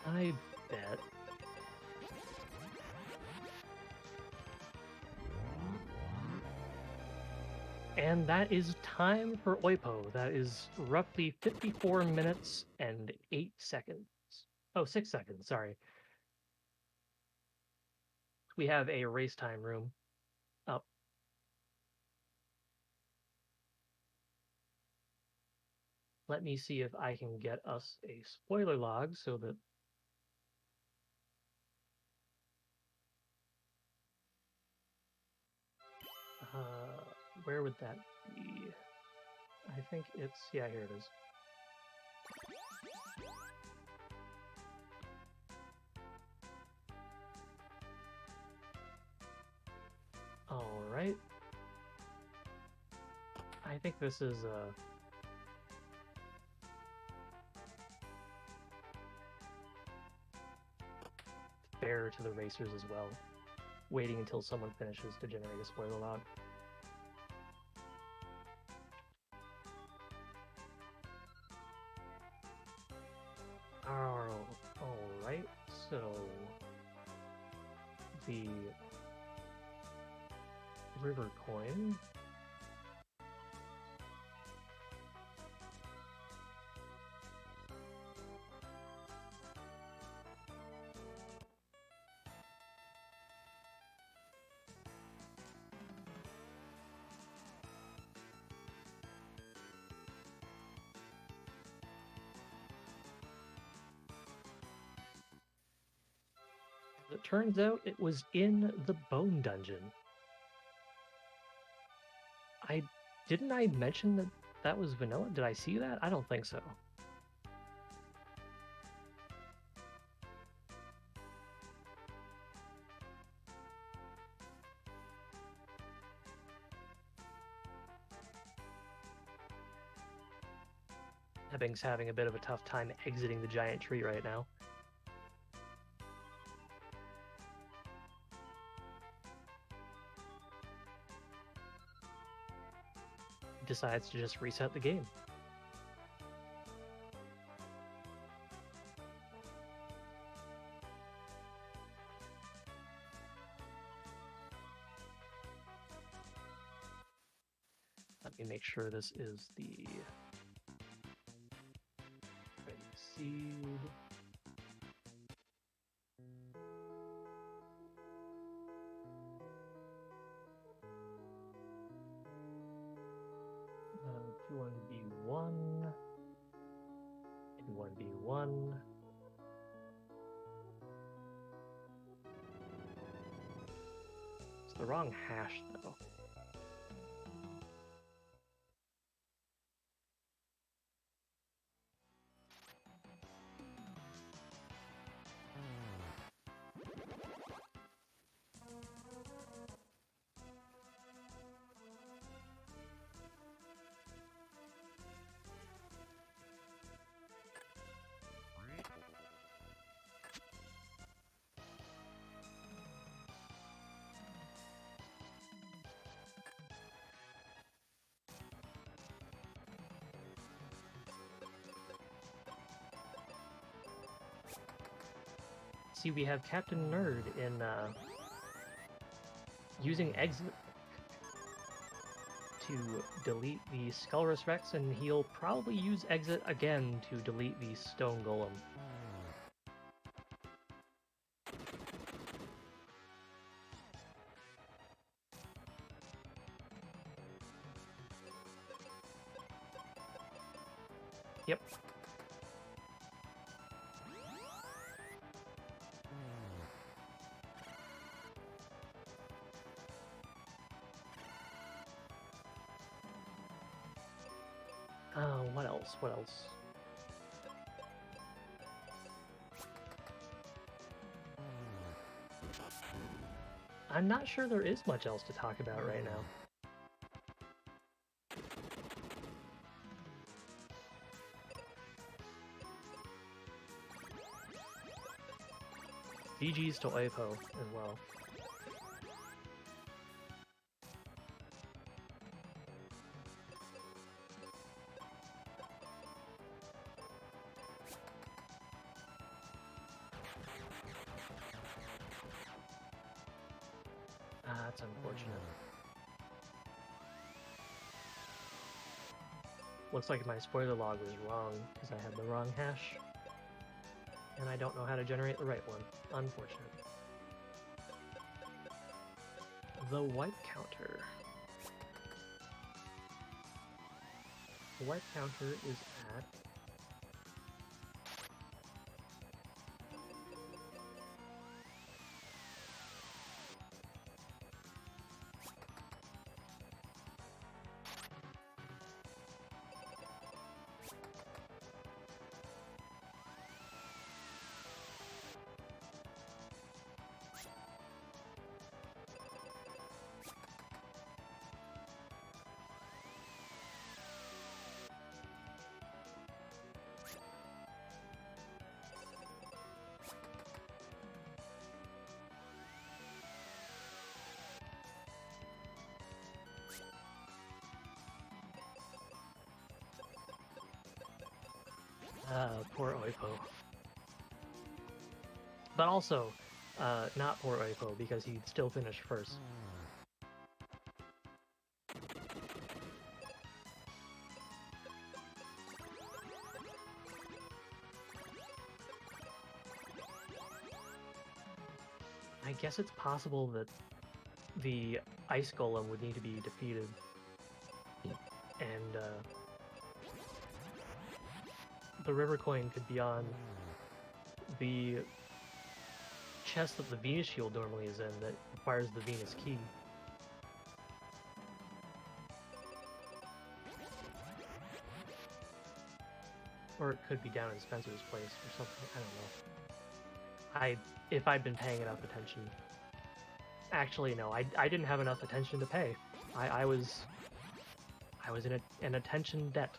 I bet. And that is time for Oipo. That is roughly 54 minutes and 8 seconds. Oh, 6 seconds, sorry. We have a race time room up. Let me see if I can get us a spoiler log so that where would that be? I think it's, yeah, here it is. All right. I think this is fair to the racers as well, waiting until someone finishes to generate a spoiler log. Alright, so the river coin. It turns out it was in the Bone Dungeon. Didn't I mention that that was vanilla? Did I see that? I don't think so. Ebbing's having a bit of a tough time exiting the giant tree right now. Decides to just reset the game. Let me make sure this is the seed. B1, B1. It's the wrong hash, though. See, we have Captain Nerd in using exit. to delete the Skullrus Rex, and he'll probably use exit again to delete the Stone Golem. Yep. What else? What else? I'm not sure there is much else to talk about right now. GG's to Oipo as well. That's unfortunate. Looks like my spoiler log was wrong because I had the wrong hash. And I don't know how to generate the right one. Unfortunate. The wipe counter. The wipe counter is at... poor Oipo. But also, not poor Oipo, because he'd still finished first. I guess it's possible that the Ice Golem would need to be defeated, and the River Coin could be on the chest that the Venus Shield normally is in that requires the Venus Key. Or it could be down in Spencer's place or something, I don't know. If I'd been paying enough attention... Actually, no, I didn't have enough attention to pay. I was in an attention debt.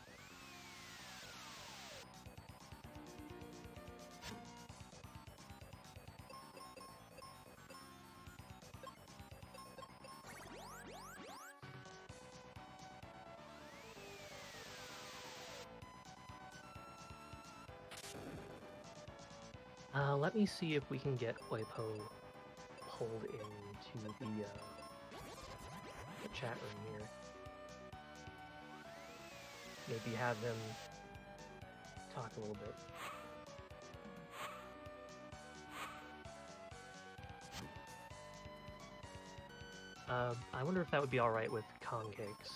Let me see if we can get Oipo pulled into the chat room here. Maybe have him talk a little bit. I wonder if that would be alright with Concakes.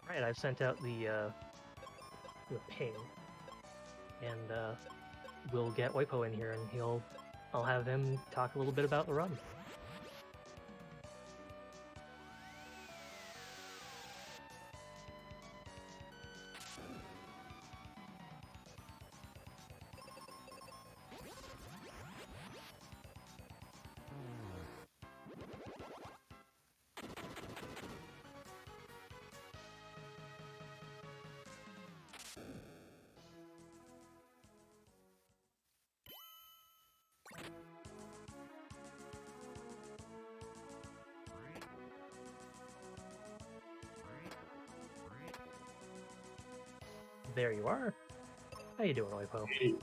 Right, I've sent out the ping, and we'll get Oipo in here, and I'll have him talk a little bit about the run. There you are. How you doing, Oipo? Hey,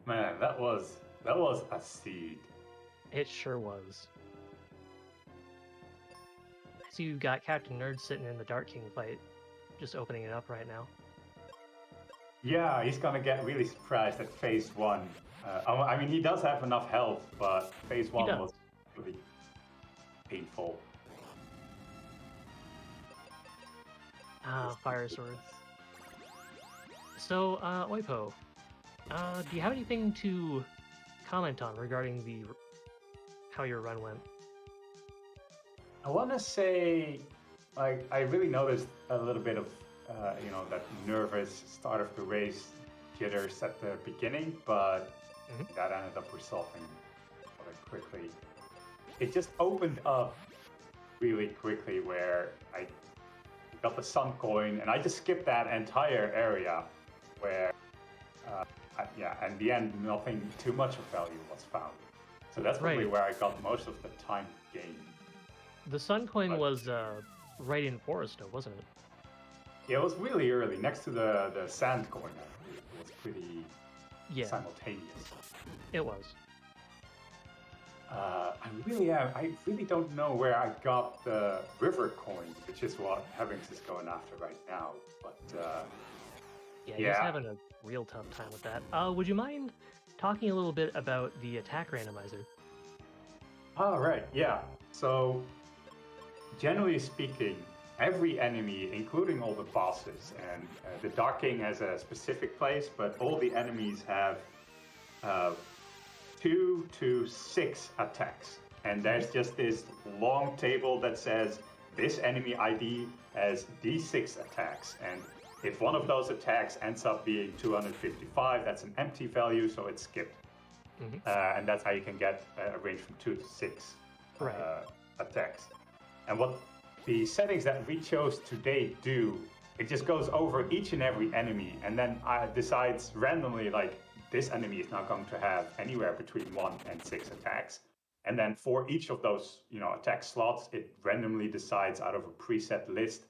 man, that was a seed. It sure was. So you got Captain Nerd sitting in the Dark King fight, just opening it up right now. Yeah, he's gonna get really surprised at phase one. I mean, he does have enough health, but phase He one does. was really painful. Ah, Fire Sword. So, Oipo, do you have anything to comment on regarding how your run went? I want to say, like, I really noticed a little bit of, that nervous start of the race jitters at the beginning, but Mhm. that ended up resolving rather quickly. It just opened up really quickly where I got the sun coin and I just skipped that entire area where, yeah, in the end, nothing too much of value was found. So that's probably Right. where I got most of the time gained. The Sun Coin But was right in Forresto, wasn't it? yeah, it was really early, next to the sand coin. Actually, it was pretty Yeah, simultaneous. it was. I really don't know where I got the river coin, which is what Heavings is going after right now. But Yeah, he's yeah, having a real tough time with that. Would you mind talking a little bit about the attack randomizer? all right, yeah. So generally speaking, every enemy, including all the bosses, and the Dark King has a specific place, but all the enemies have uh, 2 to 6 attacks. And Mhm. there's just this long table that says this enemy ID has these 6 attacks. And if one of those attacks ends up being 255, that's an empty value, so it's skipped. Mhm. And that's how you can get a range from 2 to 6 Right. attacks. And what the settings that we chose today do, it just goes over each and every enemy and then decides randomly, like, this enemy is now going to have anywhere between 1 and 6 attacks. And then for each of those, attack slots, it randomly decides out of a preset list.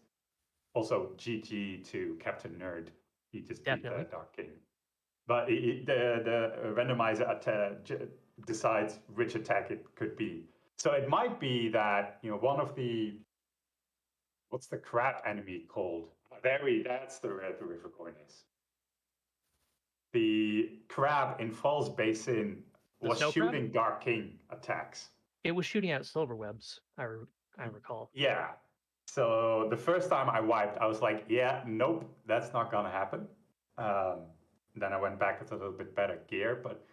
Also, GG to Captain Nerd. He just beat the Definitely. Dark King. But the randomizer decides which attack it could be. So it might be that one of the what's the crab enemy called? That's the river coin is. The crab in Falls Basin The was Snow Crab? shooting Dark King attacks. It was shooting out silver webs, I recall. Yeah. So the first time I wiped, I was like, yeah, nope, that's not gonna happen. Um, then I went back with a little bit better gear, but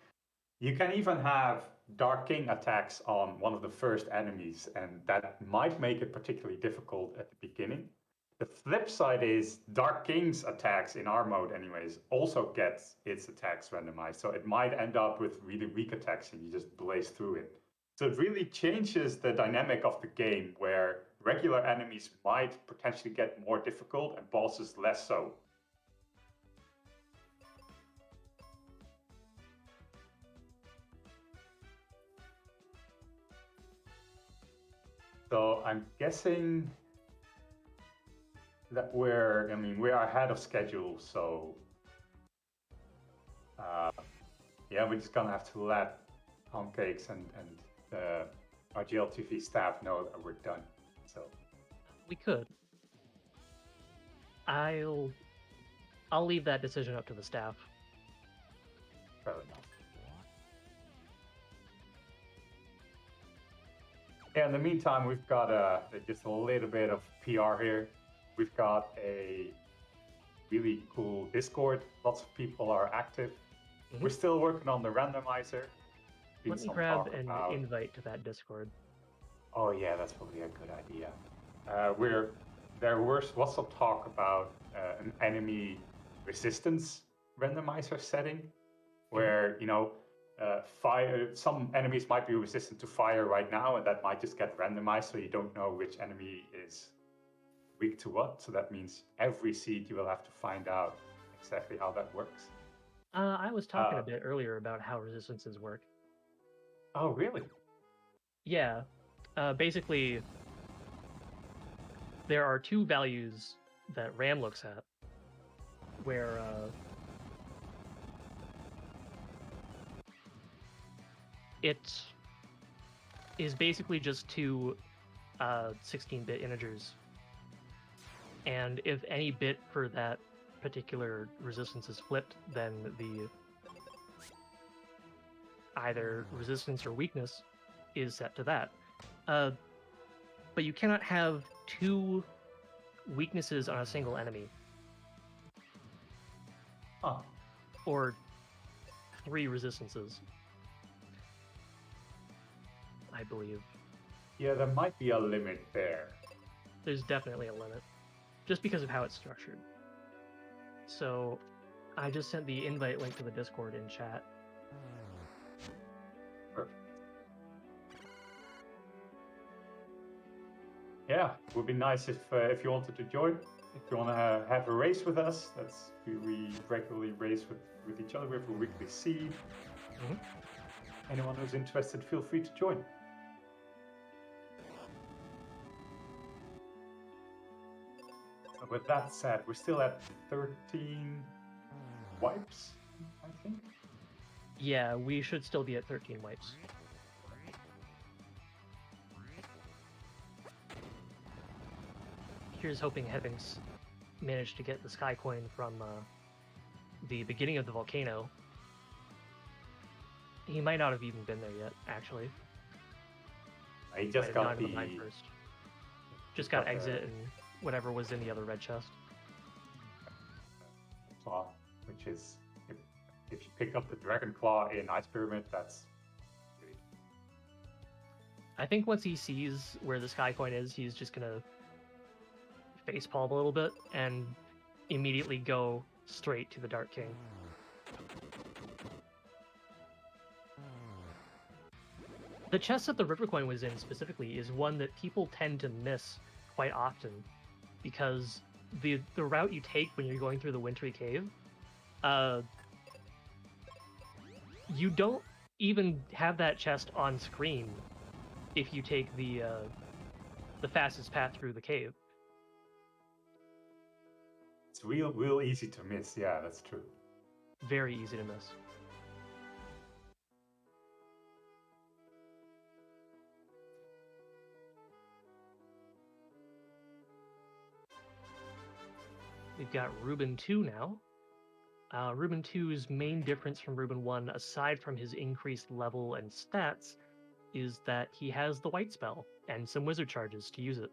you can even have Dark King attacks on one of the first enemies, and that might make it particularly difficult at the beginning. The flip side is Dark King's attacks in our mode, anyways, also gets its attacks randomized. So it might end up with really weak attacks and you just blaze through it. So it really changes the dynamic of the game where regular enemies might potentially get more difficult and bosses less so. So I'm guessing that we are ahead of schedule. So yeah, we're just gonna have to let Pancakes and the RGLtv staff know that we're done. So We could. I'll I'll leave that decision up to the staff. fair enough. Yeah, in the meantime, we've got just a little bit of PR here. We've got a really cool Discord. Lots of people are active. Mhm. We're still working on the randomizer. Been Let me some grab talk an about. invite to that Discord. Oh yeah, that's probably a good idea. There was some talk about an enemy resistance randomizer setting, Mhm. where fire. Some enemies might be resistant to fire right now, and that might just get randomized, so you don't know which enemy is weak to what. So that means every seed you will have to find out exactly how that works. I was talking Uh, a bit earlier about how resistances work. oh really? Yeah. Basically, there are two values that RAM looks at. where it is basically just two 16-bit integers, and if any bit for that particular resistance is flipped, then the either resistance or weakness is set to that. But you cannot have two weaknesses on a single enemy. Huh. Or three resistances, I believe. Yeah, there might be a limit there. There's definitely a limit, just because of how it's structured. So I just sent the invite link to the Discord in chat. Perfect. Yeah, it would be nice if you wanted to join. If you want to have a race with us, we regularly race with each other. We have a weekly seed. Mm-hmm. Anyone who's interested, feel free to join. So with that said, we're still at 13 wipes, I think. Yeah, we should still be at 13 wipes. Here's hoping Heavings managed to get the sky coin from the beginning of the volcano. He might not have even been there yet, actually. He just got the mine first. Just got exit and whatever was in the other red chest. Claw, which is if you pick up the dragon claw in Ice Pyramid, that's really... I think once he sees where the sky coin is, he's just gonna facepalm a little bit and immediately go straight to the Dark King. The chest that the River Coin was in specifically is one that people tend to miss quite often, because the route you take when you're going through the Wintry Cave, you don't even have that chest on screen if you take the fastest path through the cave. It's real easy to miss. Yeah, that's true. Very easy to miss. We've got Reuben 2 now. Reuben 2's main difference from Reuben 1, aside from his increased level and stats, is that he has the white spell and some wizard charges to use it.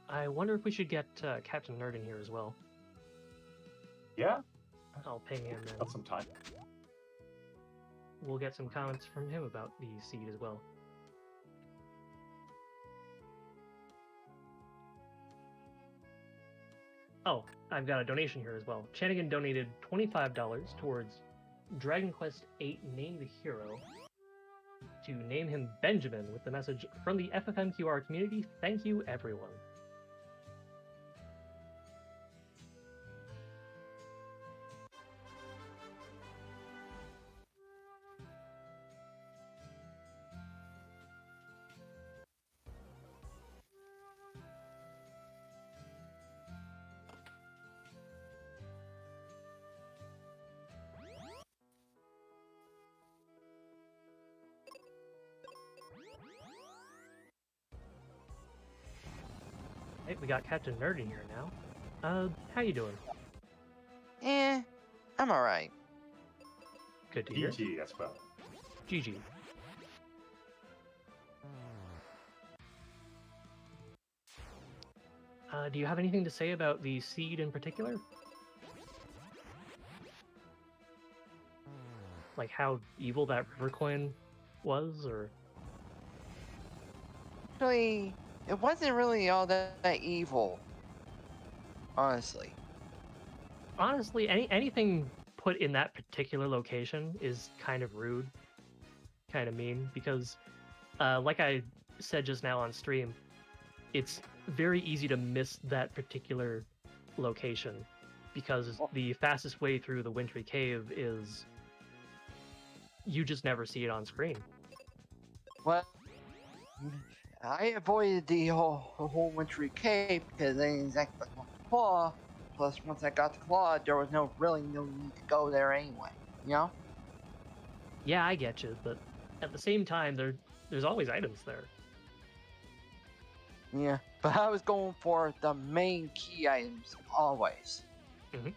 I wonder if we should get Captain Nerd in here as well. Yeah? I'll ping him and Got some time. we'll get some comments from him about the seed as well. Oh, I've got a donation here as well. Chanigan donated $25 towards Dragon Quest VIII Name the Hero to name him Benjamin with the message, "From the FFMQR community, thank you everyone." Hey, we got Captain Nerd in here now. How you doing? I'm alright. Good to hear. GG as well. GG. Do you have anything to say about the seed in particular? Like how evil that river coin was, or? Actually, it wasn't really all that evil. Honestly. Honestly, anything put in that particular location is kind of rude, kind of mean, because like I said just now on stream, it's very easy to miss that particular location because the fastest way through the Wintry Cave is you just never see it on screen. Well, I avoided the whole wintry cave because I didn't exactly want the claw. Plus, once I got the claw, there was really no need to go there anyway. You know? Yeah, I get you, but at the same time, there's always items there. Yeah. But I was going for the main key items always. Mhm.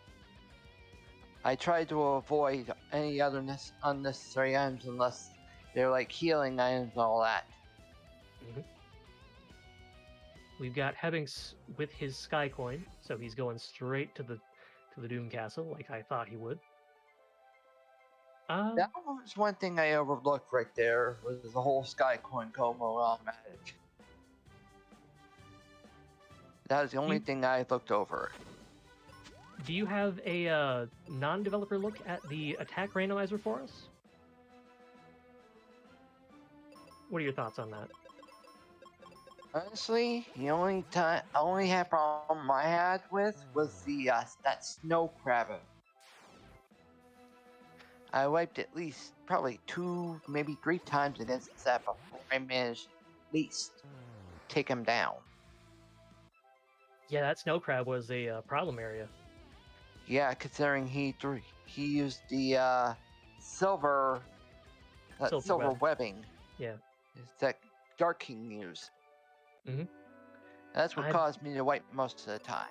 I tried to avoid any other unnecessary items unless they're like healing items and all that. We've got Hebbings with his Sky Coin, so he's going straight to the Doom Castle, like I thought he would. That was one thing I overlooked right there, was the whole Sky Coin combo automatic. That was the only thing I looked over. Do you have a non-developer look at the attack randomizer for us? What are your thoughts on that? Honestly, the only problem I had with was the that snow crab. I wiped at least probably 2, maybe 3 times against that before I managed at least take him down. Yeah, that snow crab was a problem area. Yeah, considering he used the silver Silver webbing. Yeah. That Dark King used. Mhm. That's what caused me to wipe most of the time.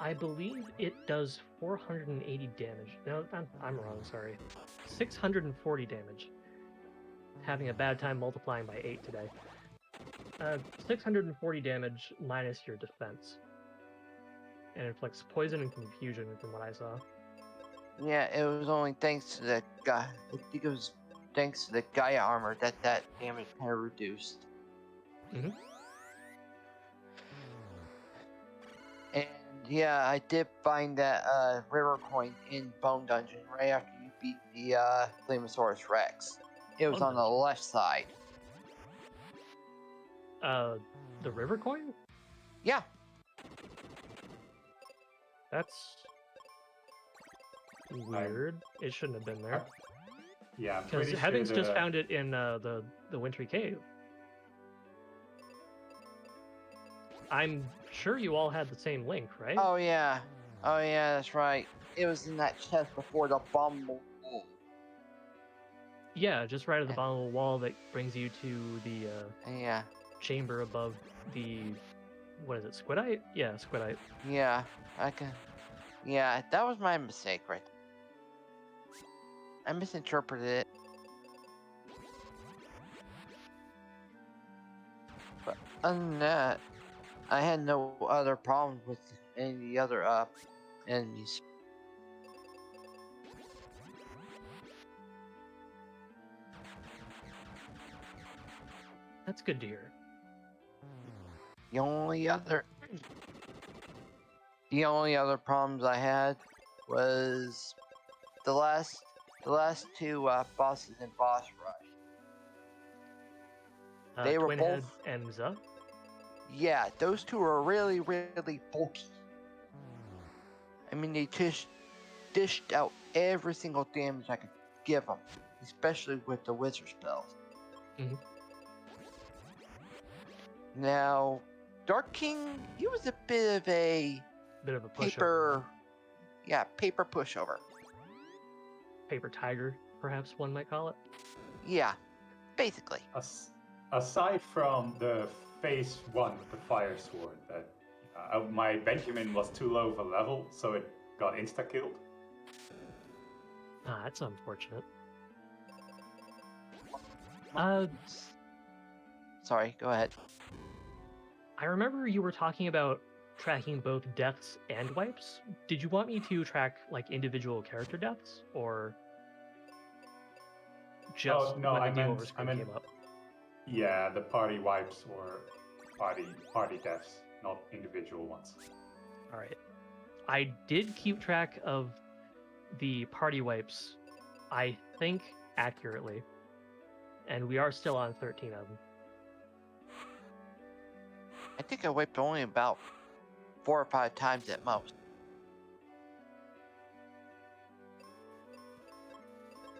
I believe it does 480 damage. No, I'm wrong, sorry. 640 damage. Having a bad time multiplying by 8 today. 640 damage minus your defense. And it inflicts poison and confusion from what I saw. Yeah, it was only thanks to the guy. I think it was thanks to the Gaia armor that damage kind of reduced. Mhm. And yeah, I did find that river coin in Bone Dungeon right after you beat the Flamosaurus Rex. It was on the left side. The river coin? Yeah. That's weird. It shouldn't have been there. Yeah, I'm Because pretty Hebbings sure just found it in the Wintry Cave. I'm sure you all had the same link, right? Oh yeah. Oh yeah, that's right. It was in that chest before the bomb. Yeah, just right at the bottom of the wall that brings you to the yeah chamber above the, what is it, Squidite? Yeah, Squidite. Yeah, I can. Yeah, that was my mistake, right? I misinterpreted it. But other than that, I had no other problems with any of the other enemies. That's good to hear. The only other problems I had was the last 2 bosses in Boss Rush. They were Twin both Head and Za? Yeah, those 2 are really bulky. I mean, they dished out every single damage I could give them, especially with the wizard spells. Mhm. Now, Dark King, he was a bit of a pushover. paper pushover. Paper tiger, perhaps one might call it. Yeah, basically. Aside from the phase 1 with the fire sword, that my Benjamin was too low of a level, so it got insta-killed. Ah, that's unfortunate. Sorry, go ahead. I remember you were talking about tracking both deaths and wipes. Did you want me to track like individual character deaths, or just no, when the I game meant, over screen came up? Yeah, the party wipes or party deaths, not individual ones. All right. I did keep track of the party wipes, I think accurately, and we are still on 13 of them. I think I wiped only about 4 or 5 times at most.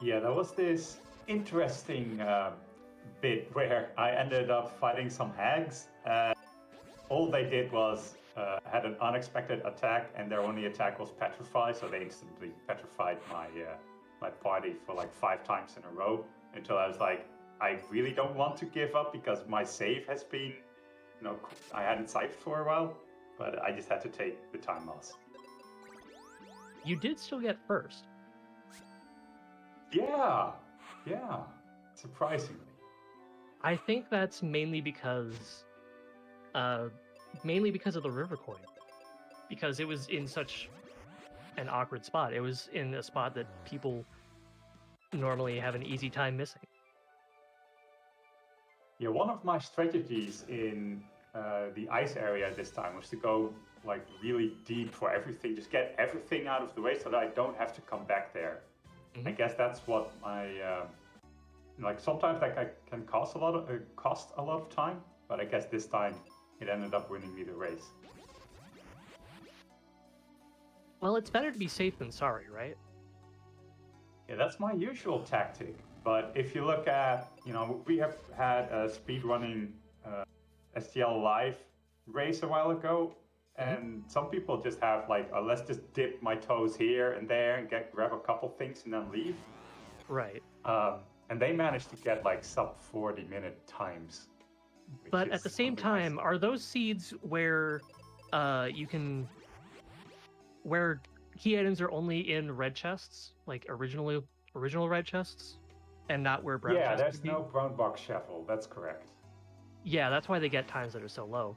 Yeah, there was this interesting bit where I ended up fighting some hags. All they did was had an unexpected attack, and their only attack was petrify, so they instantly petrified my party for like 5 times in a row until I was like, I really don't want to give up because my save has been, I hadn't saved for a while, but I just had to take the time loss. You did still get first. Yeah, surprisingly. I think that's mainly because of the river coin, because it was in such an awkward spot. It was in a spot that people normally have an easy time missing. Yeah, one of my strategies in the ice area this time was to go like really deep for everything, just get everything out of the way so that I don't have to come back there. I guess that's what my like sometimes that can cost a lot of time, but I guess this time it ended up winning me the race. Well, it's better to be safe than sorry, right? Yeah, that's my usual tactic. But if you look at, we have had a speedrunning STL Live race a while ago, and some people just have like, let's just dip my toes here and there and grab a couple things and then leave. Right. And they managed to get like sub 40-minute times. But at the same time, are those seeds where where key items are only in red chests, like original red chests, and not where brown chests? Yeah, there's no brown box shuffle. That's correct. Yeah, that's why they get times that are so low.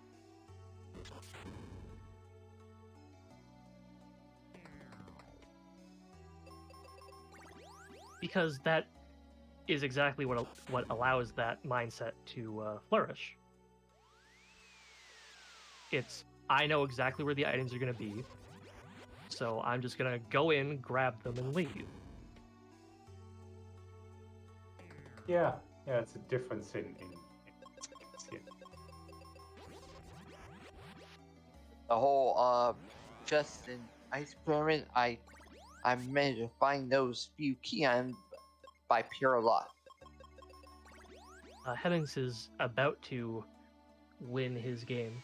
Because that is exactly what allows that mindset to flourish. It's, I know exactly where the items are going to be, so I'm just going to go in, grab them, and leave. Yeah, it's a difference in The whole just in ice pyramid, I managed to find those few key items by pure luck. Hemmings is about to win his game,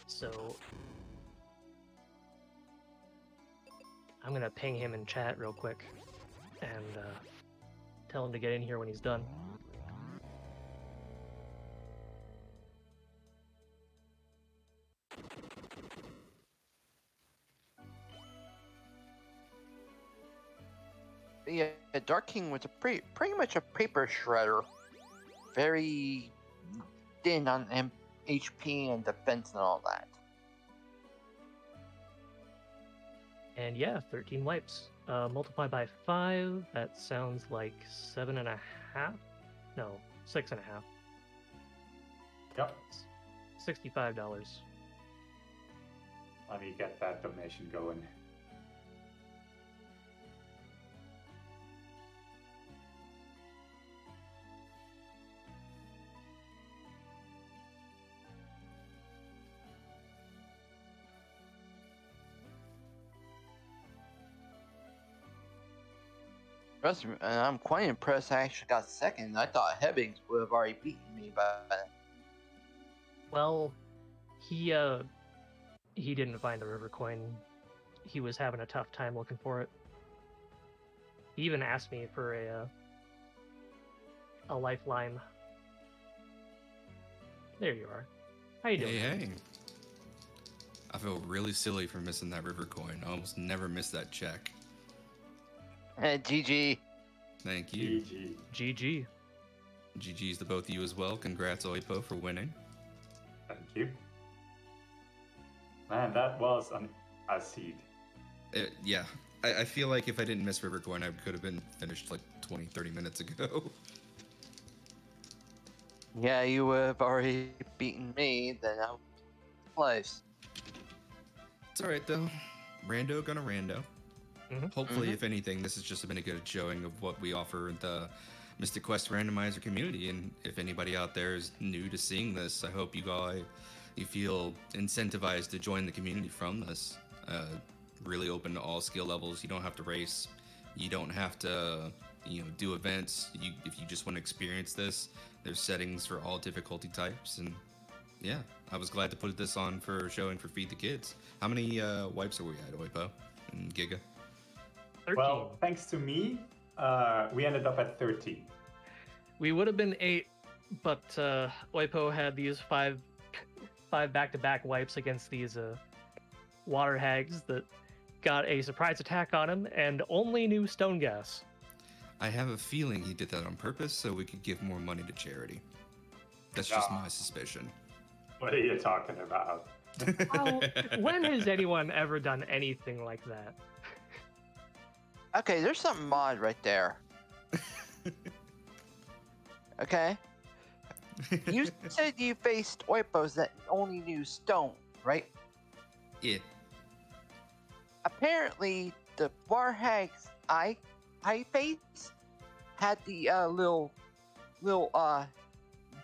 so I'm gonna ping him in chat real quick and tell him to get in here when he's done. Yeah, Dark King was a pretty much a paper shredder. Very thin on HP and defense and all that. And yeah, 13 wipes. Multiply by 5, that sounds like 7.5? No, 6.5. Yep. $65. Let me get that donation going. Trust me, and I'm quite impressed I actually got second. I thought Hebbings would have already beaten me, but... Well, he didn't find the river coin. He was having a tough time looking for it. He even asked me for a lifeline. There you are. How you doing? Hey. I feel really silly for missing that river coin. I almost never miss that check. GG. Thank you. GG. GG's to both of you as well. Congrats, Oipo, for winning. Thank you. Man, that was a seed. Yeah. I feel like if I didn't miss river coin, I could have been finished like 20, 30 minutes ago. Yeah, you would have already beaten me, then I would place. It's alright, though. Rando gonna rando. Hopefully, if anything, this has just been a good showing of what we offer the Mystic Quest randomizer community. And if anybody out there is new to seeing this, I hope you feel incentivized to join the community from this. Really open to all skill levels. You don't have to race. You don't have to do events. If you just want to experience this, there's settings for all difficulty types, and yeah, I was glad to put this on for showing for Feed the Kids. How many wipes are we at, Oipo and Giga? 13. Well, thanks to me, we ended up at 13. We would have been 8, but Oipo had these five back-to-back wipes against these water hags that got a surprise attack on him and only knew stone gas. I have a feeling he did that on purpose so we could give more money to charity. That's just my suspicion. What are you talking about? Well, when has anyone ever done anything like that? Okay, there's something odd right there. Okay? You said you faced Oipos that only knew stone, right? Yeah. Apparently, the Warhags I faced had the little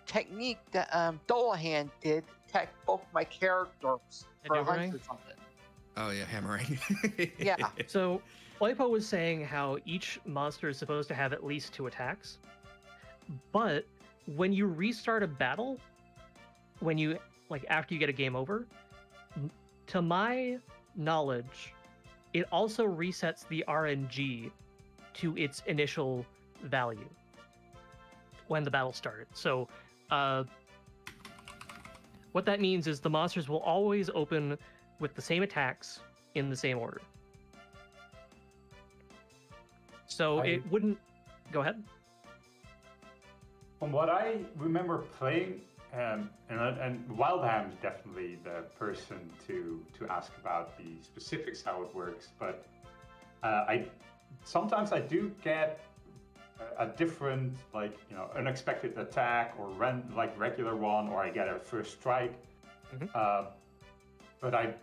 technique that Dolahan did to attack both my characters for a hunt or something. Oh yeah, hammering. Yeah. So Oipo was saying how each monster is supposed to have at least 2 attacks, but when you restart a battle, when you after you get a game over, to my knowledge, it also resets the RNG to its initial value when the battle started. So what that means is the monsters will always open with the same attacks in the same order. So it wouldn't... Go ahead. From what I remember playing, and Wildham's definitely the person to ask about the specifics how it works, but sometimes I do get a different unexpected attack or regular one, or I get a first strike. But I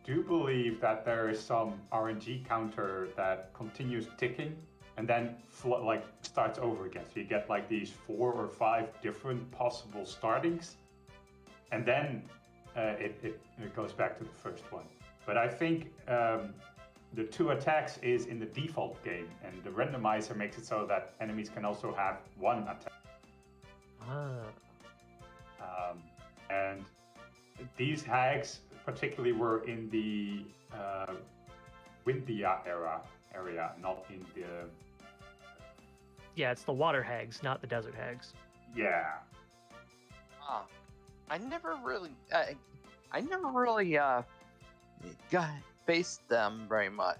do believe that there is some RNG counter that continues ticking and then starts over again. So you get these 4 or 5 different possible startings, and then it goes back to the first one. But I think the 2 attacks is in the default game, and the randomizer makes it so that enemies can also have 1 attack. And these hags particularly were in the Windia area, not in the... Yeah, it's the water hags, not the desert hags. Yeah. I never really faced them very much.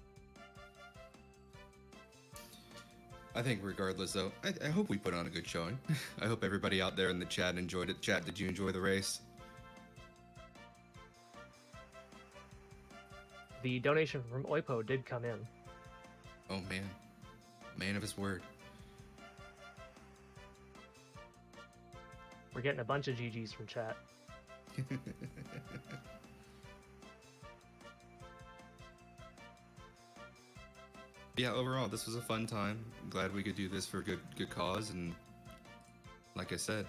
I think regardless, though, I hope we put on a good showing. I hope everybody out there in the chat enjoyed it. Chat, did you enjoy the race? The donation from Oipo did come in. Oh, man of his word. We're getting a bunch of GGs from chat. Yeah, overall, this was a fun time. I'm glad we could do this for a good cause, and like I said,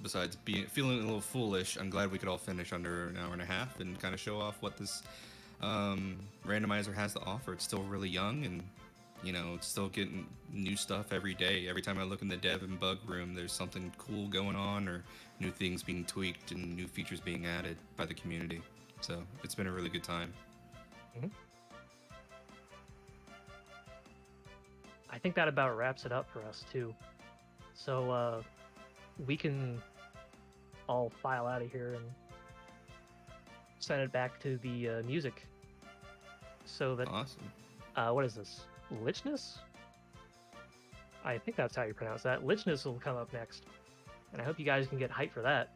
besides feeling a little foolish, I'm glad we could all finish under an hour and a half and kind of show off what this randomizer has to offer. It's still really young, and it's still getting new stuff every day. Every time I look in the dev and bug room, there's something cool going on, or new things being tweaked and new features being added by the community. So it's been a really good time. I think that about wraps it up for us too. So we can all file out of here and send it back to the music. So that Awesome. What is this? Lichness? I think that's how you pronounce that. Lichness will come up next, and I hope you guys can get hyped for that.